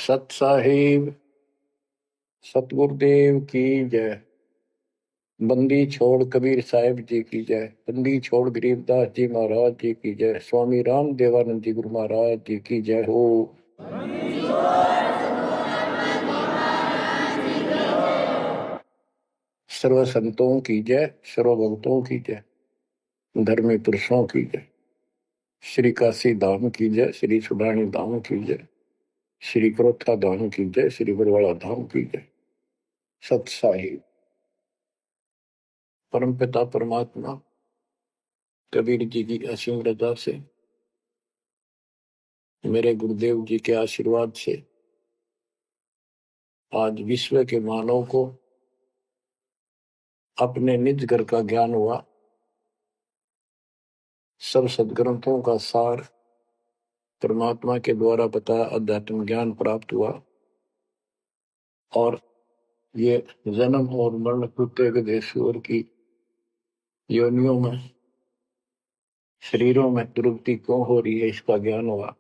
सत साहिब सतगुरुदेव की जय। बंदी छोड़ कबीर साहिब जी की जय। बंदी छोड़ गरीबदास जी महाराज जी की जय। स्वामी राम देवानंद जी गुरु महाराज जी की जय हो। सर्व संतों की जय, सर्व भक्तों की जय, धर्मी पुरुषों की जय। श्री काशी धाम की जय, श्री सुडानी धाम की जय, श्री क्रोथा धाम की जय, श्री बरवाड़ा धाम की जय। सत साहिब परमपिता परमात्मा कबीर जी की असीम रजा से, मेरे गुरुदेव जी के आशीर्वाद से आज विश्व के मानव को अपने निज घर का ज्ञान हुआ। सब सदग्रंथों का सार परमात्मा के द्वारा बताया अध्यात्म ज्ञान प्राप्त हुआ और ये जन्म और मरण प्रत्येक देशवर की योनियों में शरीरों में तृप्ति क्यों हो रही है इसका ज्ञान हुआ।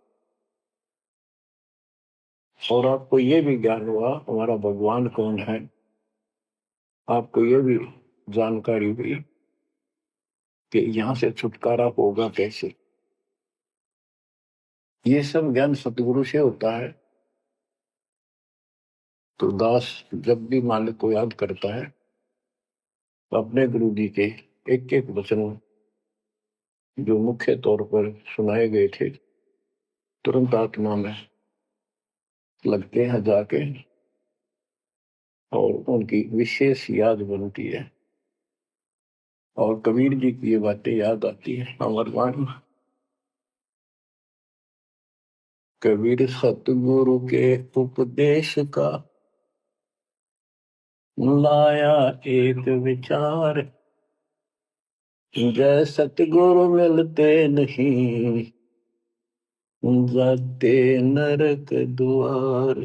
और आपको ये भी ज्ञान हुआ हमारा भगवान कौन है। आपको ये भी जानकारी हुई कि यहां से छुटकारा होगा कैसे। ये सब ज्ञान सतगुरु से होता है। तो दास जब भी मालिक को याद करता है तो अपने गुरु जी के एक एक वचन जो मुख्य तौर पर सुनाए गए थे तुरंत आत्मा में लगते हैं जाके और उनकी विशेष याद बनती है और कबीर जी की ये बातें याद आती है। अमरवाणी कबीर सतगुरु के उपदेश का लाया एक विचार, जय सतगुरु मिलते नहीं जाते नरक द्वार।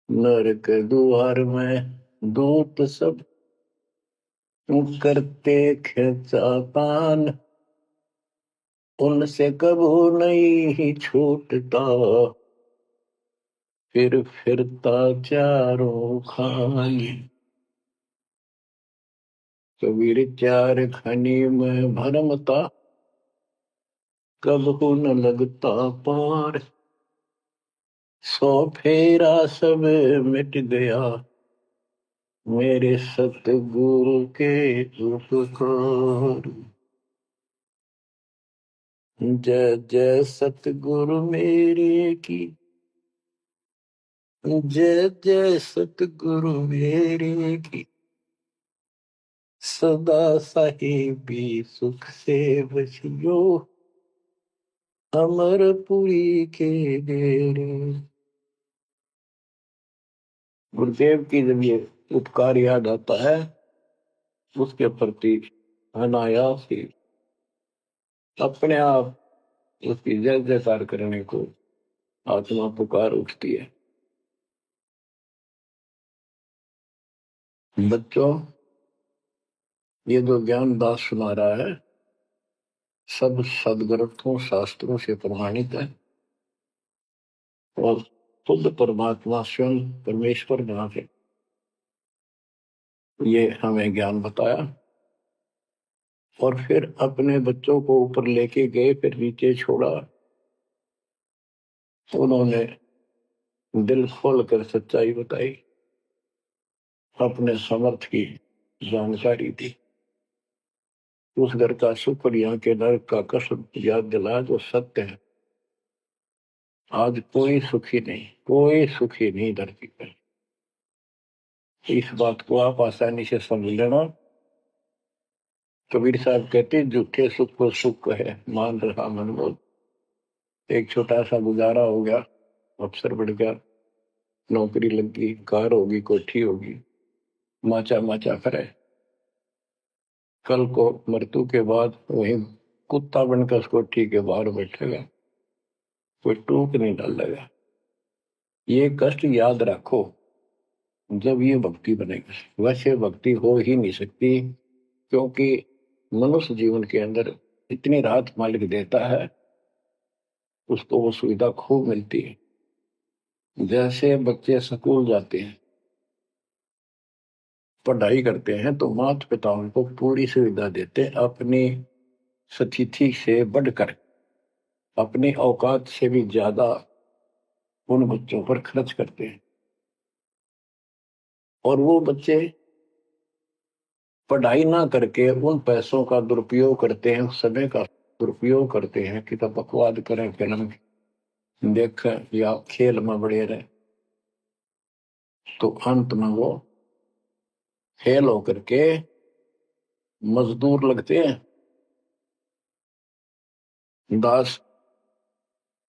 नरक द्वार में दूत सब करते खिंचातान, उनसे कबू नहीं छूटता फिर फिरता चारों खानी। कबीर चार खनी में भरमता कबहू न लगता पार। सौ फेरा सब मिट गया मेरे सतगुरु के उपकार। जय जय सतगुरु मेरे की, जय जय सतगुरु मेरे की। सदा साहिबी सुख से बसियो अमरपुरी के डेरे। गुरुदेव की जब ये उपकार याद आता है उसके प्रति अनायास ही अपने आप उसकी जय जयकार करने को आत्मा पुकार उठती है। बच्चों, ये जो ज्ञान दास सुना रहा है सब सदग्रंथों शास्त्रों से प्रमाणित है और खुद परमात्मा स्वयं परमेश्वर बना के ये हमें ज्ञान बताया और फिर अपने बच्चों को ऊपर लेके गए, फिर नीचे छोड़ा। उन्होंने दिल खोल कर सच्चाई बताई, अपने समर्थ की जानकारी दी। उस घर का सुख और यहाँ के नरक का कष्ट याद दिलाया जो सत्य है। आज कोई सुखी नहीं धरती पर। इस बात को आप आसानी से समझ लेना। कबीर साहब कहते झूठे सुख को सुख है मान रहा मनमोद। एक छोटा सा गुजारा हो गया, अफसर बढ़ गया, नौकरी लग गई, कार होगी, कोठी होगी, माचा माचा करे। कल को मृत्यु के बाद वही कुत्ता बनकर उस कोठी के बाहर बैठेगा, कोई टूक नहीं डालेगा। ये कष्ट याद रखो जब ये भक्ति बनेगी। वैसे भक्ति हो ही नहीं सकती क्योंकि मनुष्य जीवन के अंदर इतनी राहत मालिक देता है उसको वो सुविधा खूब मिलती है। जैसे बच्चे स्कूल जाते हैं, पढ़ाई करते हैं, तो माता पिता उनको पूरी सुविधा देते हैं, अपनी स्थिति से बढ़कर, अपनी औकात से भी ज्यादा उन बच्चों पर खर्च करते हैं। और वो बच्चे पढ़ाई ना करके उन पैसों का दुरुपयोग करते हैं, उस समय का दुरुपयोग करते हैं कि तब बकवाद करें, फिल्म देखें या खेल में बढ़े रहे। तो अंत में वो फेल होकर के मजदूर लगते हैं। दास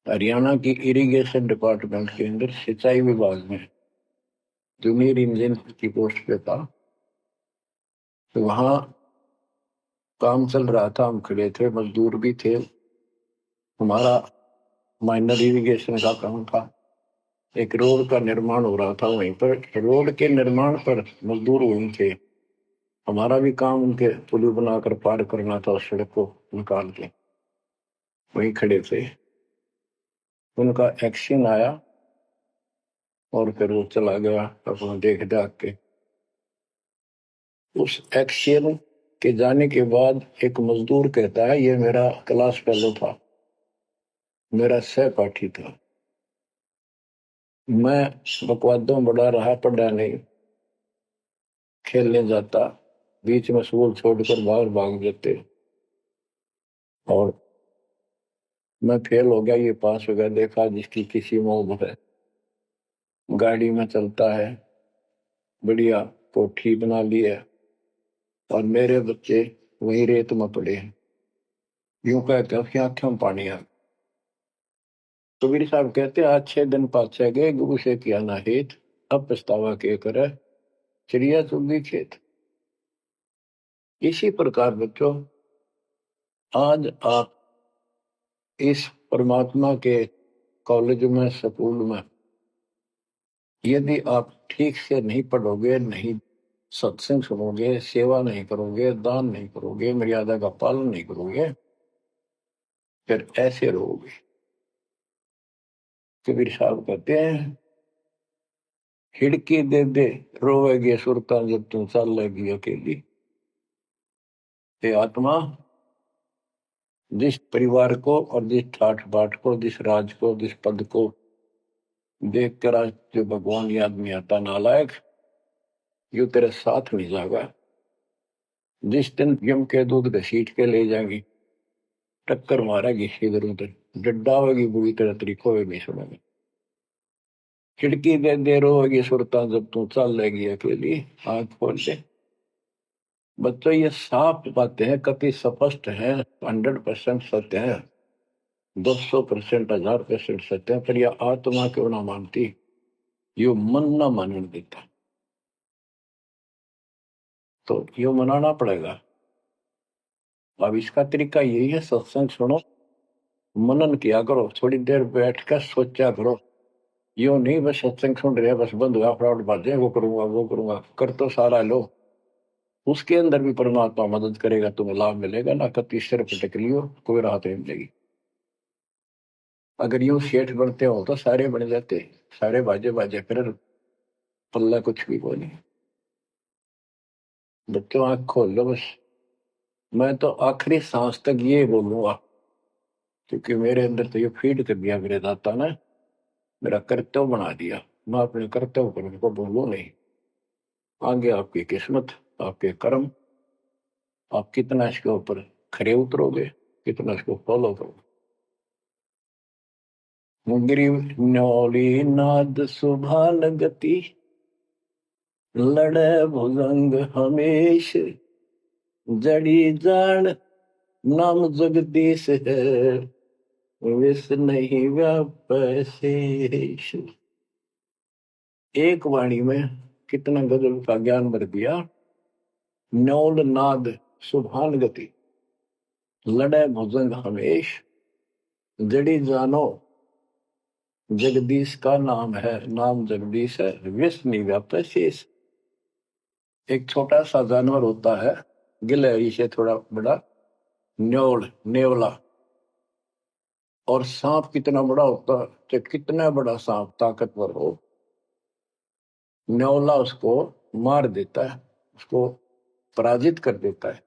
हरियाणा की इरिगेशन डिपार्टमेंट के अंदर सिंचाई विभाग में जूनियर इंजीनियर की पोस्ट पे था। तो वहां काम चल रहा था, हम खड़े थे, मजदूर भी थे। हमारा माइनर इरिगेशन का काम था। एक रोड का निर्माण हो रहा था वहीं पर। रोड के निर्माण पर मजदूर वहीं थे। हमारा भी काम उनके पुल बनाकर पार करना था, उस सड़क को निकाल के। वहीं खड़े थे। उनका एक्शन आया और फिर वो चला गया अपना देख दाख के। उस एक्शन के जाने के बाद एक मजदूर कहता है, ये मेरा क्लास फेलो था, मेरा सहपाठी था। मैं बकवादों में बड़ा रहा, पढ़ा नहीं, खेलने जाता, बीच में स्कूल छोड़कर बाहर भाग जाते, और मैं फेल हो गया, ये पास हो गया। देखा जिसकी किसी मौज है, गाड़ी में चलता है, बढ़िया कोठी बना ली है, और मेरे बच्चे वही रेत में पड़े हैं। यूं कहकर उसकी आंखों में पानी आ। कबीर साहब कहते, आज 6 दिन पाछे गए, गुरु से किया ना हित, अब पछतावा के करे, चिड़िया चुगी खेत। इसी प्रकार बच्चों, आज आप इस परमात्मा के कॉलेज में, स्कूल में, यदि आप ठीक से नहीं पढ़ोगे, नहीं सत्संग सुनोगे, सेवा नहीं करोगे, दान नहीं करोगे, मर्यादा का पालन नहीं करोगे, फिर ऐसे रहोगे। कबीर साहब कहते हैं, खिड़की दे दे रोवेगी सुरता, जब तुम चल लेगी अकेली। हे आत्मा, जिस परिवार को और जिस ठाठ बाट को, जिस राज को, जिस पद को देख कर आज जो भगवान याद नहीं आता, नालायक, यू तेरे साथ नहीं जाएगा। जिस दिन यम के दूध घसीट के ले जाएंगी, टक्कर मारेगी इधर उधर, डड्डा होगी बुरी तरह, तरीको भी सुनेगी। खिड़की दे रोगी सुरता, जब तू चल लेगी अकेली। आंख खोल ले। बच्चों, ये साफ बातें हैं, कति स्पष्ट है, 100% सत्य है, 200%, 1000% सत्य है। पर यह आत्मा क्यों ना मानती, यो मन ना मानने देता, तो यो मनाना पड़ेगा। अब इसका तरीका यही है, सत्संग सुनो, मनन किया करो, थोड़ी देर बैठ कर सोचा करो। यो नहीं बस सत्संग सुन रहे, बस बंद हुआ फटाफट बातें, वो करूंगा वो करूंगा, कर तो सारा लो। उसके अंदर भी परमात्मा मदद करेगा, तुम्हें लाभ मिलेगा ना। कति सिर पटक लियो, कोई राहत नहीं मिलेगी। अगर यूं सेठ बनते हो तो सारे बन जाते, सारे बाजे बाजे, फिर पल्ला कुछ भी कोई नहीं। बच्चों, आंख खोल लो बस। मैं तो आखिरी सांस तक ये बोलूंगा, क्योंकि मेरे अंदर तो ये फीड कर दिया मेरे दाता ने, मेरा कर्तव्य बना दिया। मैं अपने कर्तव्य पर उनको बोलूं नहीं। आगे आपकी किस्मत, आपके कर्म, आप कितना इसके ऊपर खरे उतरोगे, कितना इसको फॉलो करोगे। ग्रीव न्योली नाद सुभान गति, लड़े भुजंग हमेश, जड़ी जान नाम जगदीश है, विष नहीं व्यापै शेष। एक वाणी में कितना गजल का ज्ञान भर दिया। न्योल नाद सुभान गति, लड़े भुजंग हमेश, जड़ी जानो जगदीश का नाम है, नाम जगदीश है, विष नहीं व्याप्त शेष। एक छोटा सा जानवर होता है, गिलहरी से थोड़ा बड़ा, न्योल, नेवला, और सांप कितना बड़ा होता है, तो कितना बड़ा सांप ताकतवर हो, न्योला उसको मार देता है, उसको पराजित कर देता है।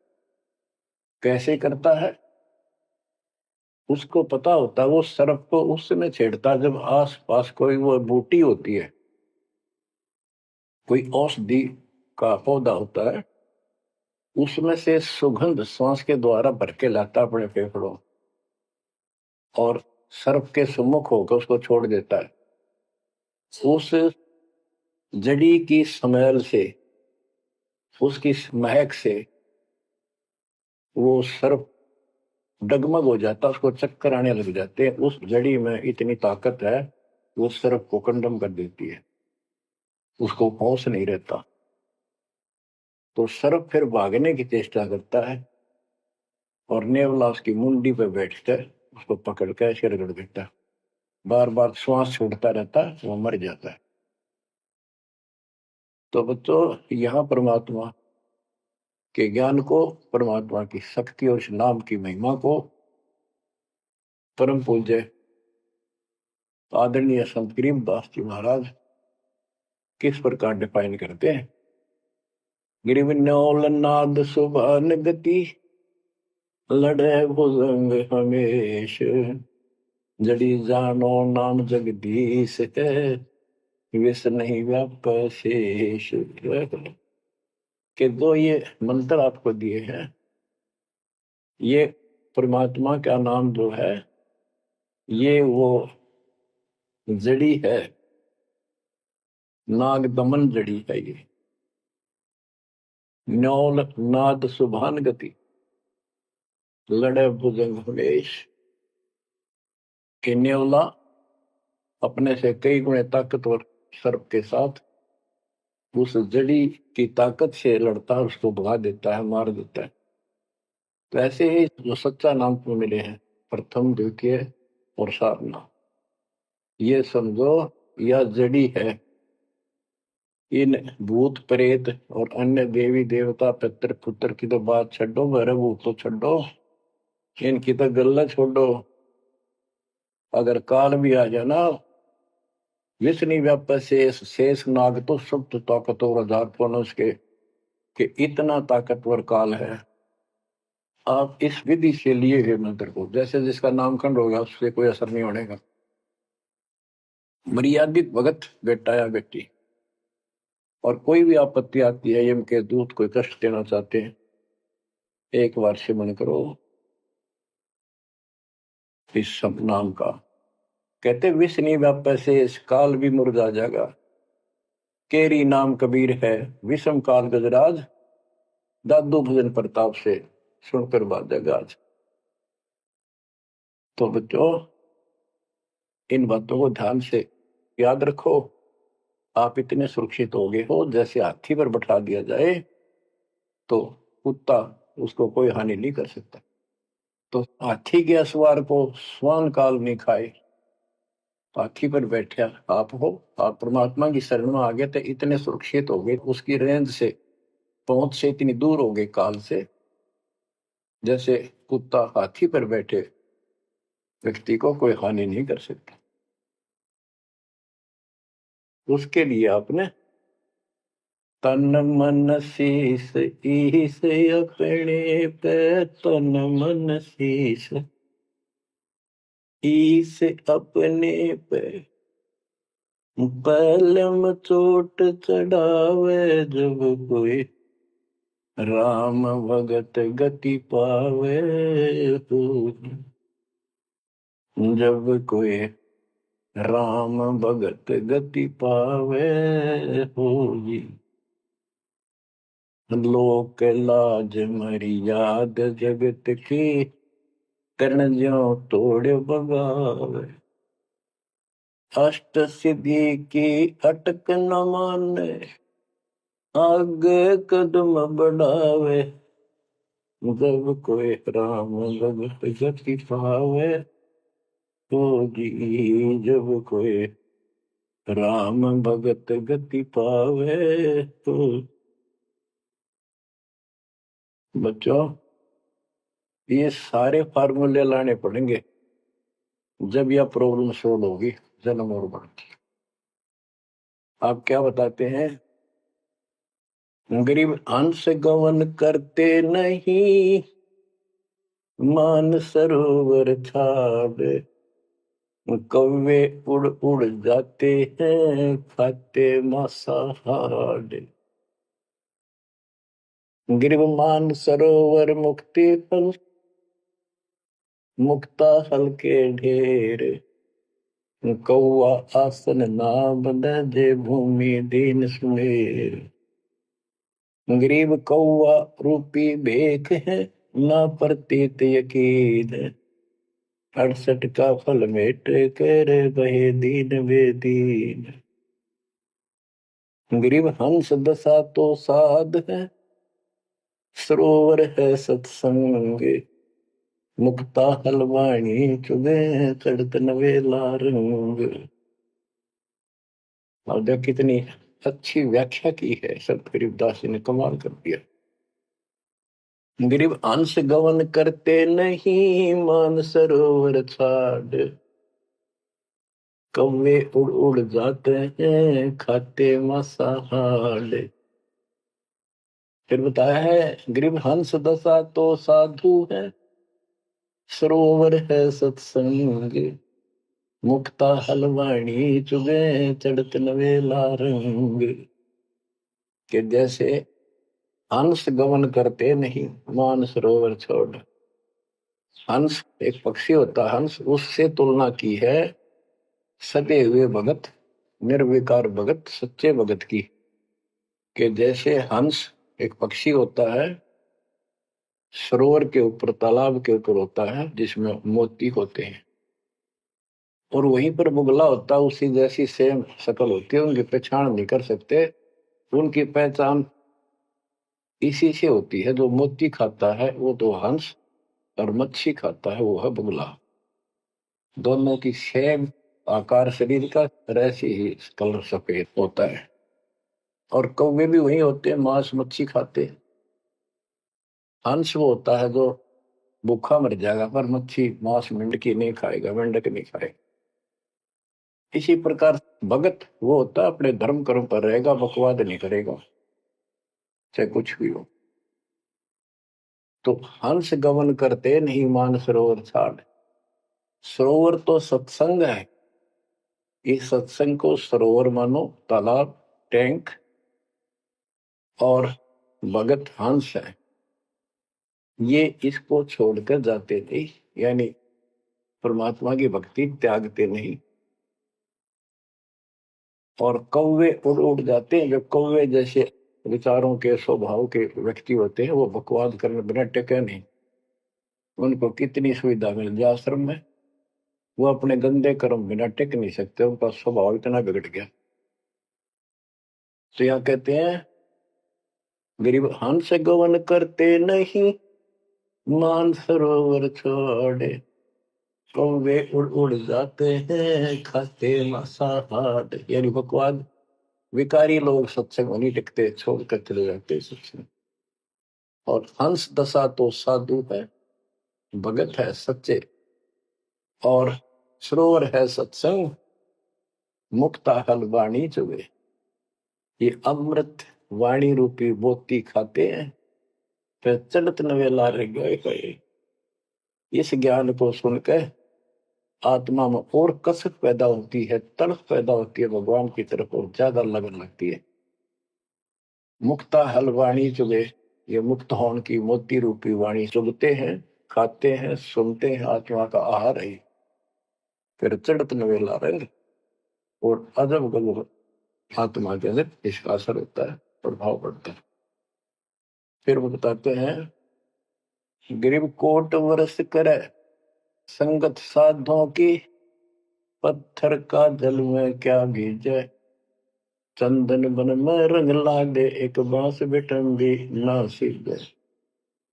कैसे करता है? उसको पता होता है वो सर्प को उस समय छेड़ता है जब आस पास कोई वो बूटी होती है, कोई औषधि का पौधा होता है, उसमें से सुगंध श्वास के द्वारा भर के लाता अपने फेफड़ों, और सर्प के सम्मुख होकर उसको छोड़ देता है। उस जड़ी की स्मेल से, उसकी महक से वो सर्प डगमग हो जाता, उसको चक्कर आने लग जाते हैं। उस जड़ी में इतनी ताकत है, वो सर्प को कंडम कर देती है, उसको होश नहीं रहता। तो सर्प फिर भागने की चेष्टा करता है, और नेवला उसकी मुंडी पे बैठकर उसको पकड़ कर ऐसे रगड़ देता है, बार बार श्वास छूटता रहता है, वो मर जाता है। तो बच्चों, यहाँ परमात्मा के ज्ञान को, परमात्मा की शक्ति और उस नाम की महिमा को परम पूज्य आदरणीय संत गरीबदास जी महाराज किस प्रकार डिफाइन करते हैं। गिरिविन्योल नाद सुभान गति, लड़े भुजंग हमेश, जड़ी जानो नाम जगदीश है, विष नहीं व्याप शेष। के दो ये मंत्र आपको दिए हैं, ये परमात्मा का नाम जो है, ये वो जड़ी है, नाग दमन जड़ी है। ये न्योल नाद सुभान गति, लड़े भुजंग हमेश। कि न्योला अपने से कई गुणे ताकतवर सर्प के साथ उस जड़ी की ताकत से लड़ता है, उसको भगा देता है, मार देता है। तो ऐसे ही जो सच्चा नाम को मिले हैं, प्रथम, द्वितीय और सारना, ये समझो यह जड़ी है। इन भूत प्रेत और अन्य देवी देवता पितर पुत्र की तो बात छोड़ो, मेरे भूत तो छोड़ो, इनकी तो गल्ला छोड़ो। अगर काल भी आ जाए ना, विष्णु व्याप शेष, शेष नाग तो सब तो ताकतवर हजार पनुष के, कि इतना ताकतवर काल है। आप इस विधि से लिए हुए मंत्र को, जैसे जिसका नामकरण होगा उससे कोई असर नहीं होने का। मर्यादित भगत बेटा या बेटी, और कोई भी आपत्ति आती है, यम के दूत कोई कष्ट देना चाहते हैं, एक बार सिमरन करो इस सब नाम का। कहते विष नहीं व्याप से इस काल भी मुरझा जाएगा, केरी नाम कबीर है, विषम काल गजराज, दादू भजन प्रताप से सुनकर बाजेगा आज। तो बच्चों, इन बातों को ध्यान से याद रखो। आप इतने सुरक्षित हो गए हो, जैसे हाथी पर बैठा दिया जाए तो कुत्ता उसको कोई हानि नहीं कर सकता। तो हाथी के असवार को स्वान काल नहीं खाए, हाथी पर बैठा आप हो, आप परमात्मा की शरण में आ गए तो इतने सुरक्षित हो गए, उसकी रेंज से, पहुंच से इतनी दूर हो गए काल से, जैसे कुत्ता हाथी पर बैठे व्यक्ति को कोई हानि नहीं कर सकता। उसके लिए आपने तन मन शीस ईस अपने पे, तन मन शीस ईस अपने पे, पलम चोट चढ़ावे जब कोई, राम भगत गति पावे हो। जब कोई राम भगत गति पावे होगी, लोक लाज मर्याद जगत की, कर्ण ज्यों तोड़ बगावे। अष्ट सिद्धि की अटक न माने, आगे कदम बढ़ावे। जब कोई राम भगत गति पावे होगी, जब कोई राम भगत गति पावे तो। बच्चों, ये सारे फार्मूले लाने पड़ेंगे। जब यह प्रॉब्लम सोल्व होगी जन्म और मरण की। आप क्या बताते हैं? गरीब हंस गवन करते नहीं, मान सरोवर छाड़, कौवे उड़ उड़ जाते हैं, खाते मांसाहार। गिरव मान सरोवर मुक्ति फल, मुक्ता हल के ढेर, कौआ आसन नाम जे भूमि दीन सुमेर। गरीब कौआ रूपी भेख है, ना प्रतीत यकीन, 68 का फल मेट कर बहे दीन वे दीन। गरीब हंस दशा तो साध है, सरोवर है सत्संग, मुक्ता हलवाणी चुगे चढ़त नवेला रंग। और देख कितनी अच्छी व्याख्या की है संत गरीबदास जी ने, कमाल कर दिया। गरीब अंश गवन करते नहीं, मान सरोवर छाड़, कौवे उड़ उड़ जाते हैं, खाते मांसाहार। फिर बताया है, गरीब हंस दशा तो साधु है, सरोवर है सत्संग, मुक्ता हलवाणी चुगे चढ़त नवेला रंग। कि जैसे हंस गमन करते नहीं, मान सरोवर छोड़। हंस एक पक्षी होता, हंस उससे तुलना की है सटे हुए भगत, निर्विकार भगत, सच्चे भगत की। कि जैसे हंस एक पक्षी होता है, सरोवर के ऊपर, तालाब के ऊपर होता है जिसमें मोती होते हैं, और वहीं पर बुगला होता है, उसी जैसी सेम शक्ल होती है, उनकी पहचान नहीं कर सकते। उनकी पहचान इसी से होती है, जो मोती खाता है वो तो हंस, और मच्छी खाता है वो है बुगला। दोनों की सेम आकार शरीर का, ऐसी ही कलर सफेद होता है। और कौवे भी वही होते हैं, मांस मच्छी खाते हैं। हंस वो होता है जो भूखा मर जाएगा, पर मच्छी मांस मेंढकी नहीं खाएगा, मेंढक नहीं खाएगा। इसी प्रकार भगत वो होता है अपने धर्म कर्म पर रहेगा, बकवाद नहीं करेगा, चाहे कुछ भी हो। तो हंस गमन करते नहीं, मान सरोवर छाड़। सरोवर तो सत्संग है, इस सत्संग को सरोवर मानो, तालाब, टैंक, और भगत हंस है, ये इसको छोड़कर जाते थे, यानी परमात्मा की भक्ति त्यागते नहीं। और कौवे उड़ उड़ जाते हैं, जब कौवे जैसे विचारों के स्वभाव के व्यक्ति होते हैं, वो बकवाद करने बिना टेके नहीं। उनको कितनी सुविधा मिल जाए आश्रम में, वो अपने गंदे कर्म बिना टिक नहीं सकते, उनका स्वभाव इतना बिगड़ गया। तो यहाँ कहते हैं, गरीब हंस गवन करते नहीं, मान सरोवर छोड़े, कौवे उड़ उड़ जाते हैं, खाते मांसाहार। यानी बकवाद विकारी लोग सत्संग नहीं टिकते, छोड़कर चले जाते सत्संग। और हंस दशा तो साधु है, भगत है सच्चे, और सरोवर है सत्संग, मुक्ता हल वाणी चुगे। ये अमृत वाणी रूपी मोती खाते हैं, फिर चलत नवेला रह गए। इस ज्ञान को सुनकर आत्मा में और कसक पैदा होती है, तड़प पैदा होती है भगवान की तरफ, और ज्यादा लगन लगती है। मुक्ता हल वाणी चुगे, ये मुक्त होने की मोती रूपी वाणी चुगते हैं, खाते हैं, सुनते हैं, आत्मा का आहार है। फिर चढ़त नवेला रंग, और अजब गजब आत्मा के अंदर इसका असर होता है, प्रभाव पड़ता है। फिर वो बताते हैं, गरीब कोट वर्ष करे, संगत साधों की, पत्थर का जल में क्या भीजे, चंदन बन में रंग लागे, एक बांस बिटन भी ना सीधे।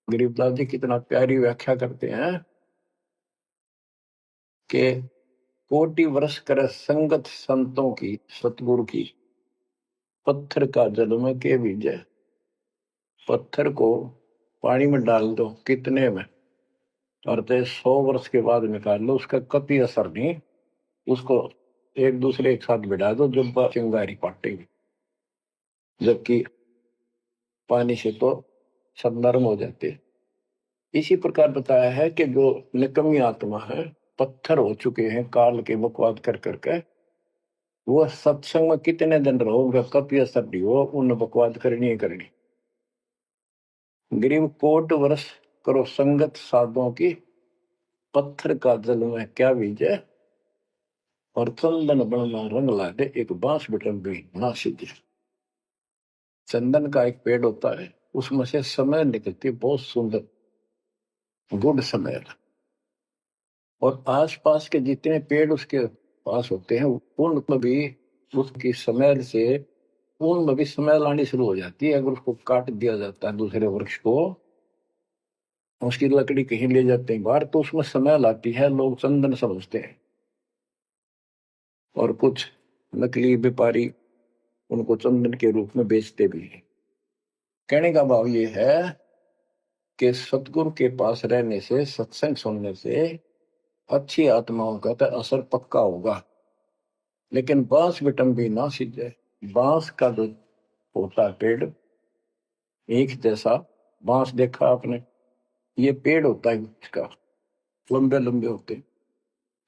गरीबदास जी कितना प्यारी व्याख्या करते हैं कि कोटि वर्ष कर संगत संतों की, सतगुरु की, पत्थर का जल में के भीजे। पत्थर को पानी में डाल दो, कितने में? और चाहे 100 वर्ष के बाद निकाल लो, उसका कभी असर नहीं। उसको एक दूसरे के साथ बिठा दो, जब चिंगारी पाटेगी, जबकि पानी से तो सब नरम हो जाते हैं। इसी प्रकार बताया है कि जो निकम्मी आत्मा है, पत्थर हो चुके हैं काल के बकवाद कर करके, वो सत्संग में कितने दिन रहो, उनका कभी असर नहीं हो, उन बकवाद करनी ही करनी। गरीब कोट वर्ष करो संगत साधुओं की, पत्थर का जल में क्या बीजे, और चंदन बनना रंग ला दे, एक बांस बिटम भी ना सीधे। चंदन का एक पेड़ होता है, उसमें से समय निकलती, बहुत सुंदर गुड समय। और आसपास के जितने पेड़ उसके पास होते हैं, उनमें भी उसकी स्मेल से, उनमें भी स्मेल आनी शुरू हो जाती है। अगर उसको काट दिया जाता है दूसरे वृक्ष को, उसकी लकड़ी कहीं ले जाते हैं बाहर, तो उसमें स्मेल आती है, लोग चंदन समझते हैं। और कुछ नकली व्यापारी उनको चंदन के रूप में बेचते भी हैं। कहने का भाव ये है कि सतगुरु के पास रहने से, सत्संग सुनने से अच्छी आत्माओं का तो असर पक्का होगा। लेकिन बांस बिटम भी ना सीधे। बांस का जो होता है पेड़, एक जैसा बांस देखा आपने, ये पेड़ होता है इसका, लंबे लंबे होते,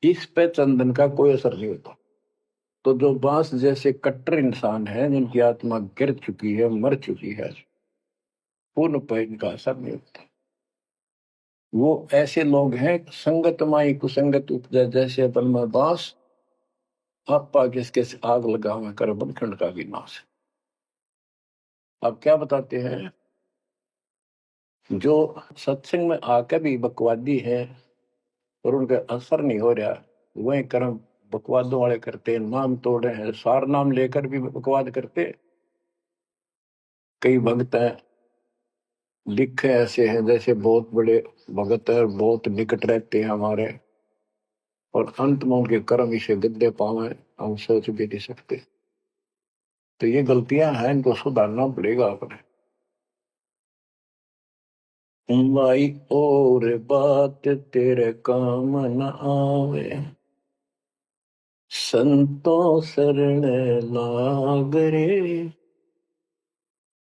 इस पे चंदन का कोई असर नहीं होता। तो जो बांस जैसे कट्टर इंसान है, जिनकी आत्मा गिर चुकी है, मर चुकी है, उन पर इनका असर नहीं होता। वो ऐसे लोग हैं, संगत माई कुसंगत उपजे, जैसे अपन में बांस, आपा किसके आग लगा हुआ कर बनखंड का विनाश। अब क्या बताते हैं, जो सत्संग में आकर भी बकवादी है और उनका असर नहीं हो रहा, वही कर्म बकवादों वाले करते, नाम तोड़ रहे हैं, सार नाम लेकर भी बकवाद करते। कई भक्त हैं, लिखे ऐसे हैं जैसे बहुत बड़े भगत है, बहुत निकट रहते हैं हमारे, और अंत में उनके कर्म इसे गद्दे पावे, हम सोच भी नहीं सकते। तो ये गलतियां हैं, इनको सुधारना पड़ेगा अपने। माई और बात तेरे काम न आवे, संतों शरण लाग रे,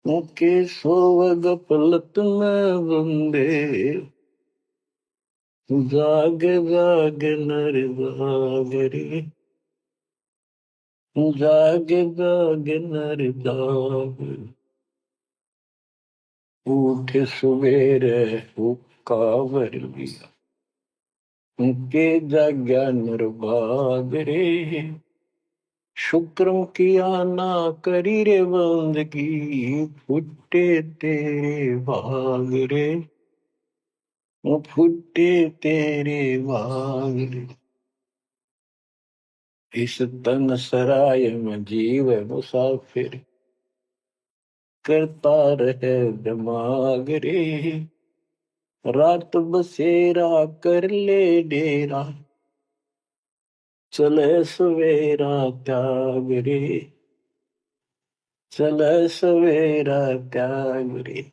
मुके सोवग पलत में बंदे, जाग जाग नर जाग रे, जाग जाग नर जाग, उठ सवेरे हुक्कावर लिया, उनके जाग्या नर भाग रे, शुक्रम किया ना करी रे बंदगी, फुटे तेरे भाग रे, फुटे तेरे भाग रे। इस तन सराय में जीव मुसाफिर, करता रहे दिमाग रे, रात बसेरा कर ले डेरा, चले सवेरा त्याग रे, चले सवेरा त्याग रे।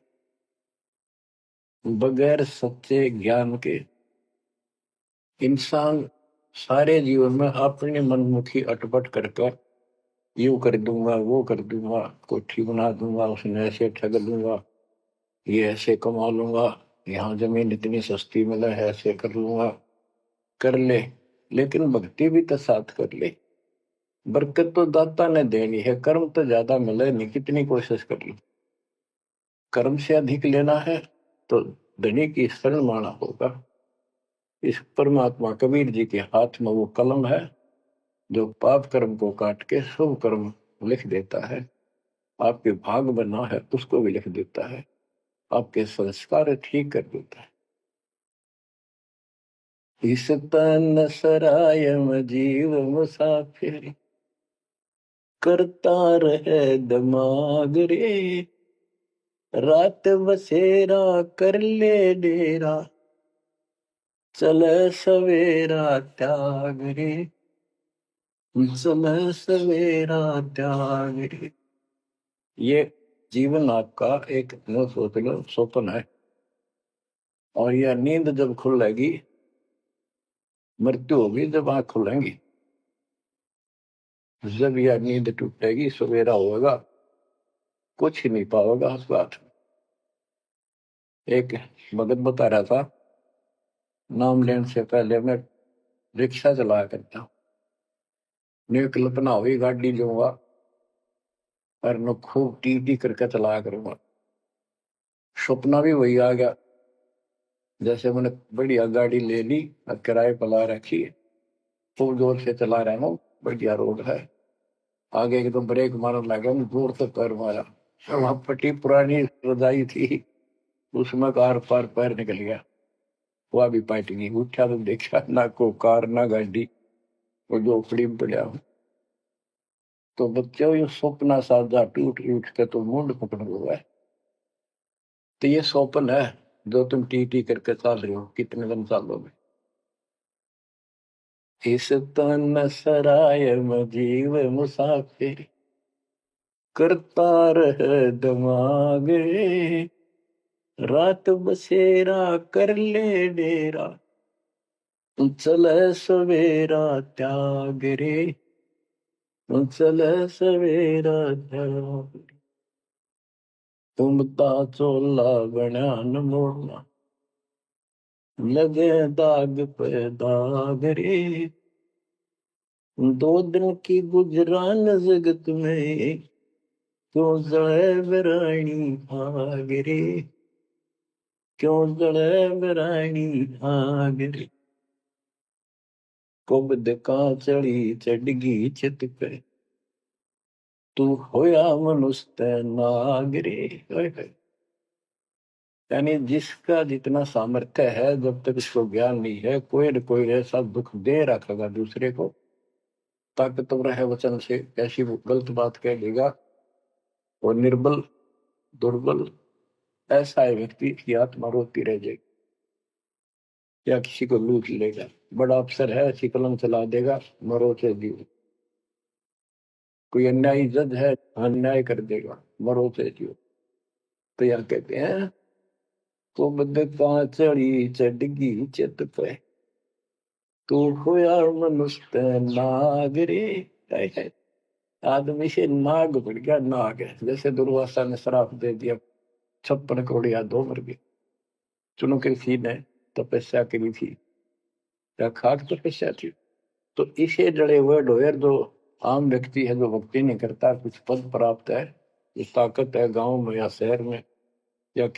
बगैर सच्चे ज्ञान के इंसान सारे जीवन में अपनी मनमुखी अटपट करके, यूं कर दूंगा, वो कर दूंगा, कोठी बना दूंगा, उसने ऐसे ठग लूंगा, ये ऐसे कमा लूंगा, यहाँ जमीन इतनी सस्ती मिले है, ऐसे कर लूंगा, कर ले। लेकिन भक्ति भी तो साथ कर ले। बरकत तो दाता ने देनी है, कर्म तो ज्यादा मिले नहीं, कितनी कोशिश कर लो। कर्म से अधिक लेना है तो धनी की शरण माना होगा। इस परमात्मा कबीर जी के हाथ में वो कलम है, जो पाप कर्म को काट के शुभ कर्म लिख देता है। आपके भाग बना है उसको भी लिख देता है, आपके संस्कार ठीक कर देता है। इस तन सराय में जीव मुसाफिर, करता रहे दिमाग रे, रात बसेरा कर ले डेरा, चले सवेरा त्याग रे, चले सवेरा त्याग रे। ये जीवन आपका एक न सोच लो स्वप्न है, और यह नींद जब खुलेगी, मृत्यु होगी जब आंख खुलेंगी, जब यह नींद टूटेगी सवेरा होगा, कुछ ही नहीं पाओगा उस बात। एक भगत बता रहा था, नाम लेने से पहले मैं रिक्शा चलाया करता हूँ, ने कल्पना हुई गाड़ी लूंगा और मैं खूब टी टी करके चलाया करूंगा। सपना भी वही आ गया, जैसे मैंने बढ़िया गाड़ी ले ली और किराए पर ला रखी है, खूब जोर से चला रहा हूँ, बढ़िया रोड है, आगे एकदम ब्रेक मारने लगा, जोर से पैर मारा, वहां पट्टी पुरानी रजाई थी, उसमें कार पार पैर निकल गया, वह भी पाट गई। उठा तो देखा ना को कार ना गाड़ी, वो झोपड़ी में पड़ा हूँ। तो बच्चों ये सपना साजा टूट टूट के तो मुंड पकड़ हुआ है। तो ये स्वप्न है जो तुम टी टी करके चल रहे हो, कितने दिन चलोगे। इस तन सराय में जीव मुसाफिर, करता रह दिमाग रे, रात बसेरा कर ले डेरा, चले सवेरा त्याग रे, चले सवेरा त्याग। तुम ता चोला बना न मोड़ना, लगे दाग पे दाग रे, दो दिन की गुजरान जगत में, क्यों जड़े बरानी आग रे, क्यों जड़े बरानी आग रे। कुबद का चढ़ी चढ़गी चित पे, तू होया मनुष्य नाग रे। यानी जिसका जितना सामर्थ्य है, जब तक इसको ज्ञान नहीं है, कोई न कोई ऐसा दुख दे रखेगा दूसरे को, ताकतवर है वचन से ऐसी गलत बात कह देगा, और निर्बल दुर्बल ऐसा है व्यक्ति की आत्मा रोती रह जाएगी, या किसी को लूट लेगा। बड़ा अफसर है, ऐसी कलम चला देगा, मरो से जीव। कोई अन्यायी जज है, अन्याय कर देगा, मरो से जीव। तो यह कहते हैं, तो बदका चढ़ी चढ़गी चित पे, तू होया मनुष्य नाग रे। आदमी से नाग बढ़ गया, नाग है। जैसे दुर्वासा ने श्राप दे दिया, 56 करोड़ यादव मर गए। चुनो कृषि ने तपस्या करी थी, या खाक तपस्या थी। तो इसे जड़े हुए ढोयर जो आम व्यक्ति है, जो भक्ति नहीं करता, कुछ पद प्राप्त है, इस ताकत है गांव में या शहर में या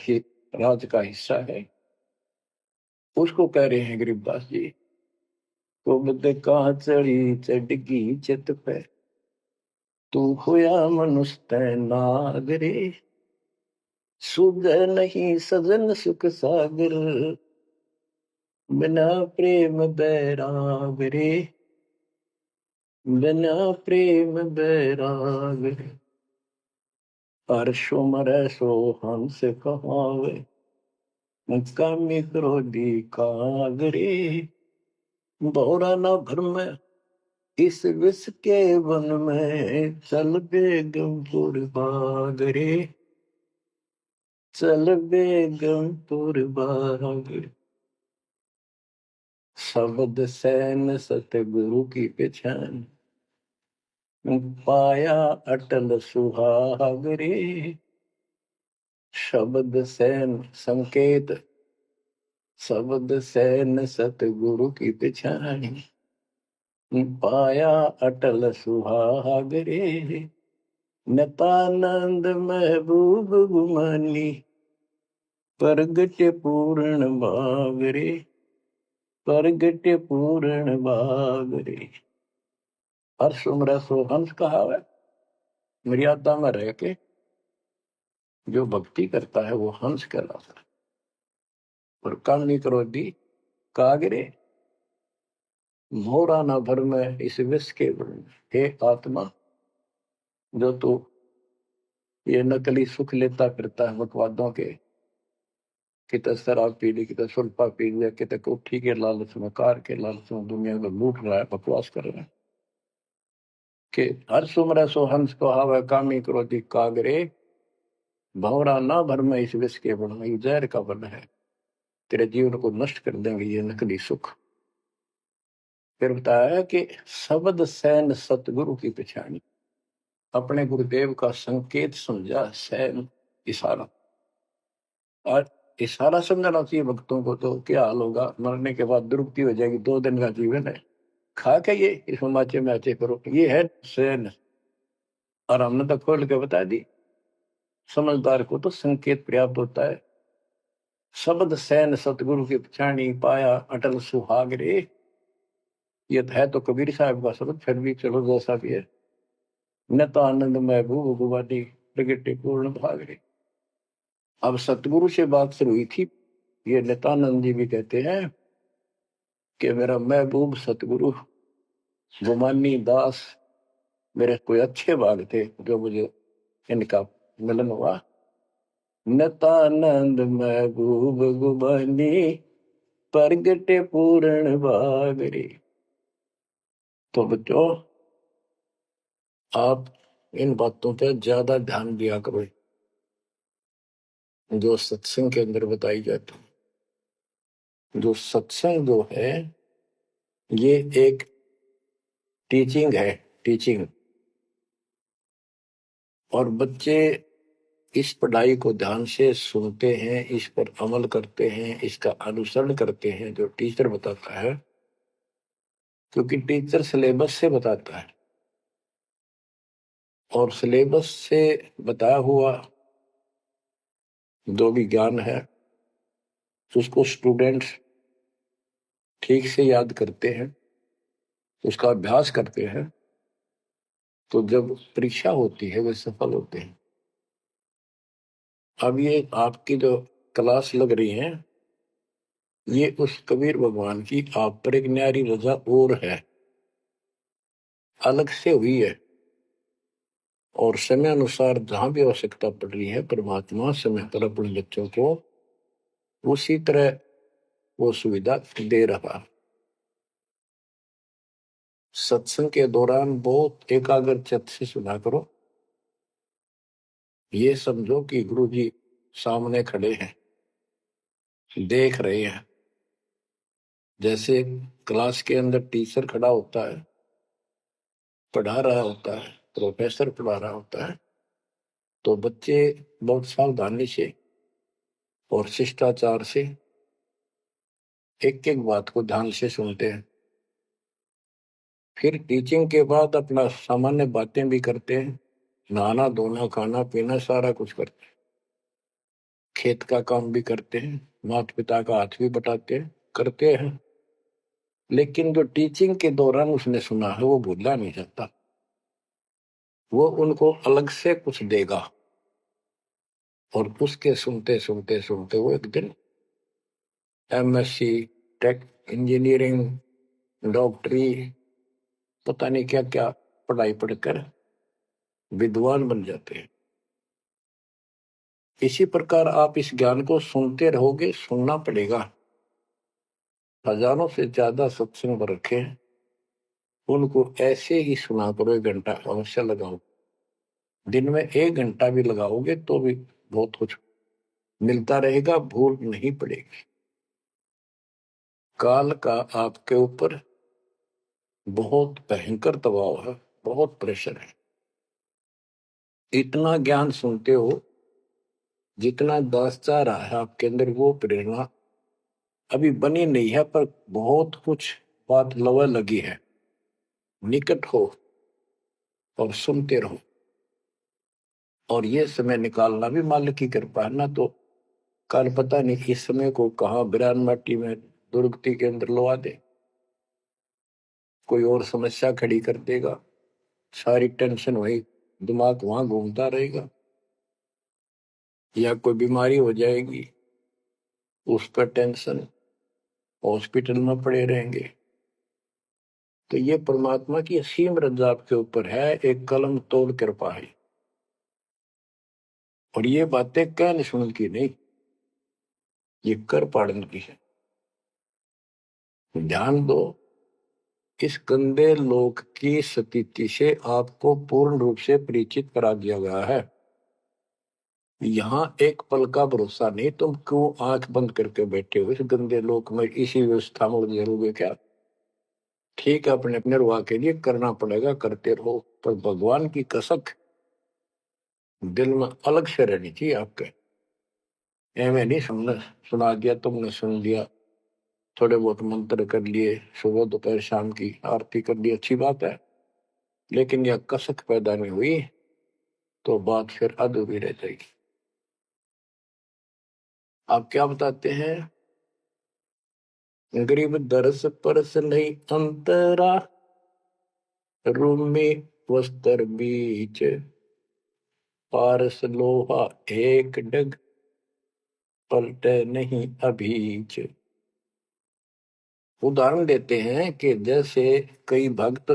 राज का हिस्सा है, उसको कह रहे हैं गरीबदास जी, तो बदे कहाँ चढ़ी चढ़गी चित पे, तू होया मनुष्य नाग रे, सुध नहीं सजन सुख सागर, बिना प्रेम बैराग रे, बिना प्रेम बैराग रे। हर्षो मरै सो हंस कहावे, कामी क्रोधी काग रे, भौरा ना भरमै इस विष के वन में, चल बेगमपुर बाग रे, चल बेगमपुर बाग। शब्द सैन सतगुरु की पहचान, पाया अटल सुहाग रे। शब्द सैन संकेत, शब्द सैन सतगुरु की पहचान, पाया अटल सुहाग रे। नतानंद महबूब गुमानी, प्रगट पूर्ण भाग रे, प्रगट पूर्ण भाग रे। हर्ष उम्र सो हंस कहा है, मर्यादा में रह के जो भक्ति करता है वो हंस कहलाता है। और कामी क्रोधी कागरे, मोरा न भर में इस विष के वर्ण। हे आत्मा, जो तू ये नकली सुख लेता फिरता है बकवादों के, कितने शराब पी ली, कितने सुल्फा पी लिया, कितने कोठी के लालच में, कार के लालच में दुनिया को लूट रहा है, बकवास कर रहा है कि हर सुमर सो हंस को हावे, कामी क्रोधी कागरे, भंवरा ना भर में इस विष के वर्ण। जहर का वर्ण है, तेरे जीवन को नष्ट कर देंगे ये नकली सुख। फिर बताया कि शब्द सैन सतगुरु की पहचानी, अपने गुरुदेव का संकेत समझा सैन इशारा। और इशारा समझना चाहिए भक्तों को, तो क्या हाल होगा, मरने के बाद दुर्गति हो जाएगी। 2 दिन का जीवन है, खा के ये इस माचे में आचे करो, ये है सैन। और हमने तो खोल के बता दी, समझदार को तो संकेत पर्याप्त होता है। शब्द सैन सतगुरु की पहचानी, पाया अटल सुहाग रे। ये है तो कबीर साहब का शब्द, फिर भी चलो जैसा भी है। न तो आनंद महबूब गुवानी प्रगटे पूर्ण भाग रे। अब सतगुरु से बात शुरू हुई थी। ये नित्यानंद जी भी कहते हैं कि मेरा महबूब सतगुरु गुमानी दास, मेरे कोई अच्छे भाग थे जो मुझे इनका मिलन हुआ। नित्यानंद महबूब गुमानी प्रगटे पूर्ण भाग रे। तो बच्चों, आप इन बातों पे ज्यादा ध्यान दिया करो जो सत्संग के अंदर बताई जाती है। जो सत्संग जो है ये एक टीचिंग है, टीचिंग। और बच्चे इस पढ़ाई को ध्यान से सुनते हैं, इस पर अमल करते हैं, इसका अनुसरण करते हैं जो टीचर बताता है, क्योंकि टीचर सिलेबस से बताता है। और सिलेबस से बताया हुआ जो भी ज्ञान है उसको स्टूडेंट्स ठीक से याद करते हैं, उसका अभ्यास करते हैं, तो जब परीक्षा होती है वे सफल होते हैं। अब ये आपकी जो क्लास लग रही है, ये उस कबीर भगवान की आप पर एक न्यारी रजा और है, अलग से हुई है। और समय अनुसार जहां भी आवश्यकता पड़ रही है, परमात्मा समय पर अपने बच्चों को उसी तरह वो सुविधा दे रहा। सत्संग के दौरान बहुत एकाग्रचित्त से सुना करो। ये समझो कि गुरु जी सामने खड़े हैं, देख रहे हैं। जैसे क्लास के अंदर टीचर खड़ा होता है, पढ़ा रहा होता है, प्रोफेसर पढ़ा रहा होता है, तो बच्चे बहुत सावधानी से और शिष्टाचार से एक एक बात को ध्यान से सुनते हैं। फिर टीचिंग के बाद अपना सामान्य बातें भी करते हैं, नहाना धोना खाना पीना सारा कुछ करते हैं, खेत का काम भी करते हैं, माता पिता का हाथ भी बटाते हैं, करते हैं। लेकिन जो टीचिंग के दौरान उसने सुना है वो भूलना नहीं चाहता, वो उनको अलग से कुछ देगा। और उसके सुनते सुनते सुनते वो एक दिन एमएससी, टेक, इंजीनियरिंग, डॉक्टरी, पता नहीं क्या क्या पढ़ाई पढ़कर विद्वान बन जाते हैं। इसी प्रकार आप इस ज्ञान को सुनते रहोगे, सुनना पड़ेगा। हजारों से ज्यादा सत्संग रखे, उनको ऐसे ही सुना करो, 1 घंटा अवश्य लगाओ। दिन में 1 घंटा भी लगाओगे तो भी बहुत कुछ मिलता रहेगा, भूल नहीं पड़ेगी। काल का आपके ऊपर बहुत भयंकर दबाव है, बहुत प्रेशर है। इतना ज्ञान सुनते हो, जितना दास चाह रहा है आपके अंदर, वो प्रेरणा अभी बनी नहीं है, पर बहुत कुछ बात लवा लगी है। निकट हो और सुनते रहो। और ये समय निकालना भी मालिक की कृपा है ना, तो कल पता नहीं इस समय को कहाँ बिरान माटी में दुर्गति के अंदर लवा दे, कोई और समस्या खड़ी कर देगा, सारी टेंशन वही दिमाग वहां घूमता रहेगा, या कोई बीमारी हो जाएगी उस पर टेंशन, हॉस्पिटल में पड़े रहेंगे। तो ये परमात्मा की असीम रजा आपके ऊपर है, एक कलम तोड़ कृपा है। और ये बातें कहने सुन की नहीं, ये कर पाड़न की है। ध्यान दो, इस गंदे लोक की स्थिति से आपको पूर्ण रूप से परिचित करा दिया गया है। यहाँ एक पल का भरोसा नहीं, तुम क्यों आंख बंद करके बैठे हो इस गंदे लोक में, इसी व्यवस्था में उलझे रहोगे क्या? ठीक है, अपने अपने रुआ के लिए करना पड़ेगा, करते रहो, पर भगवान की कसक दिल में अलग से रहनी चाहिए आपके। एवं नहीं सुनना, सुना दिया तुमने, सुन लिया, थोड़े बहुत मंत्र कर लिए, सुबह दोपहर शाम की आरती कर ली, अच्छी बात है, लेकिन यह कसक पैदा नहीं हुई तो बात फिर अधूरी रह जाएगी। आप क्या बताते हैं? गरीब दरस परस नहीं अंतरा, रूमी वस्त्र बीच, पारस लोहा एक डग, पलटे नहीं अभीच। उदाहरण देते हैं कि जैसे कई भक्त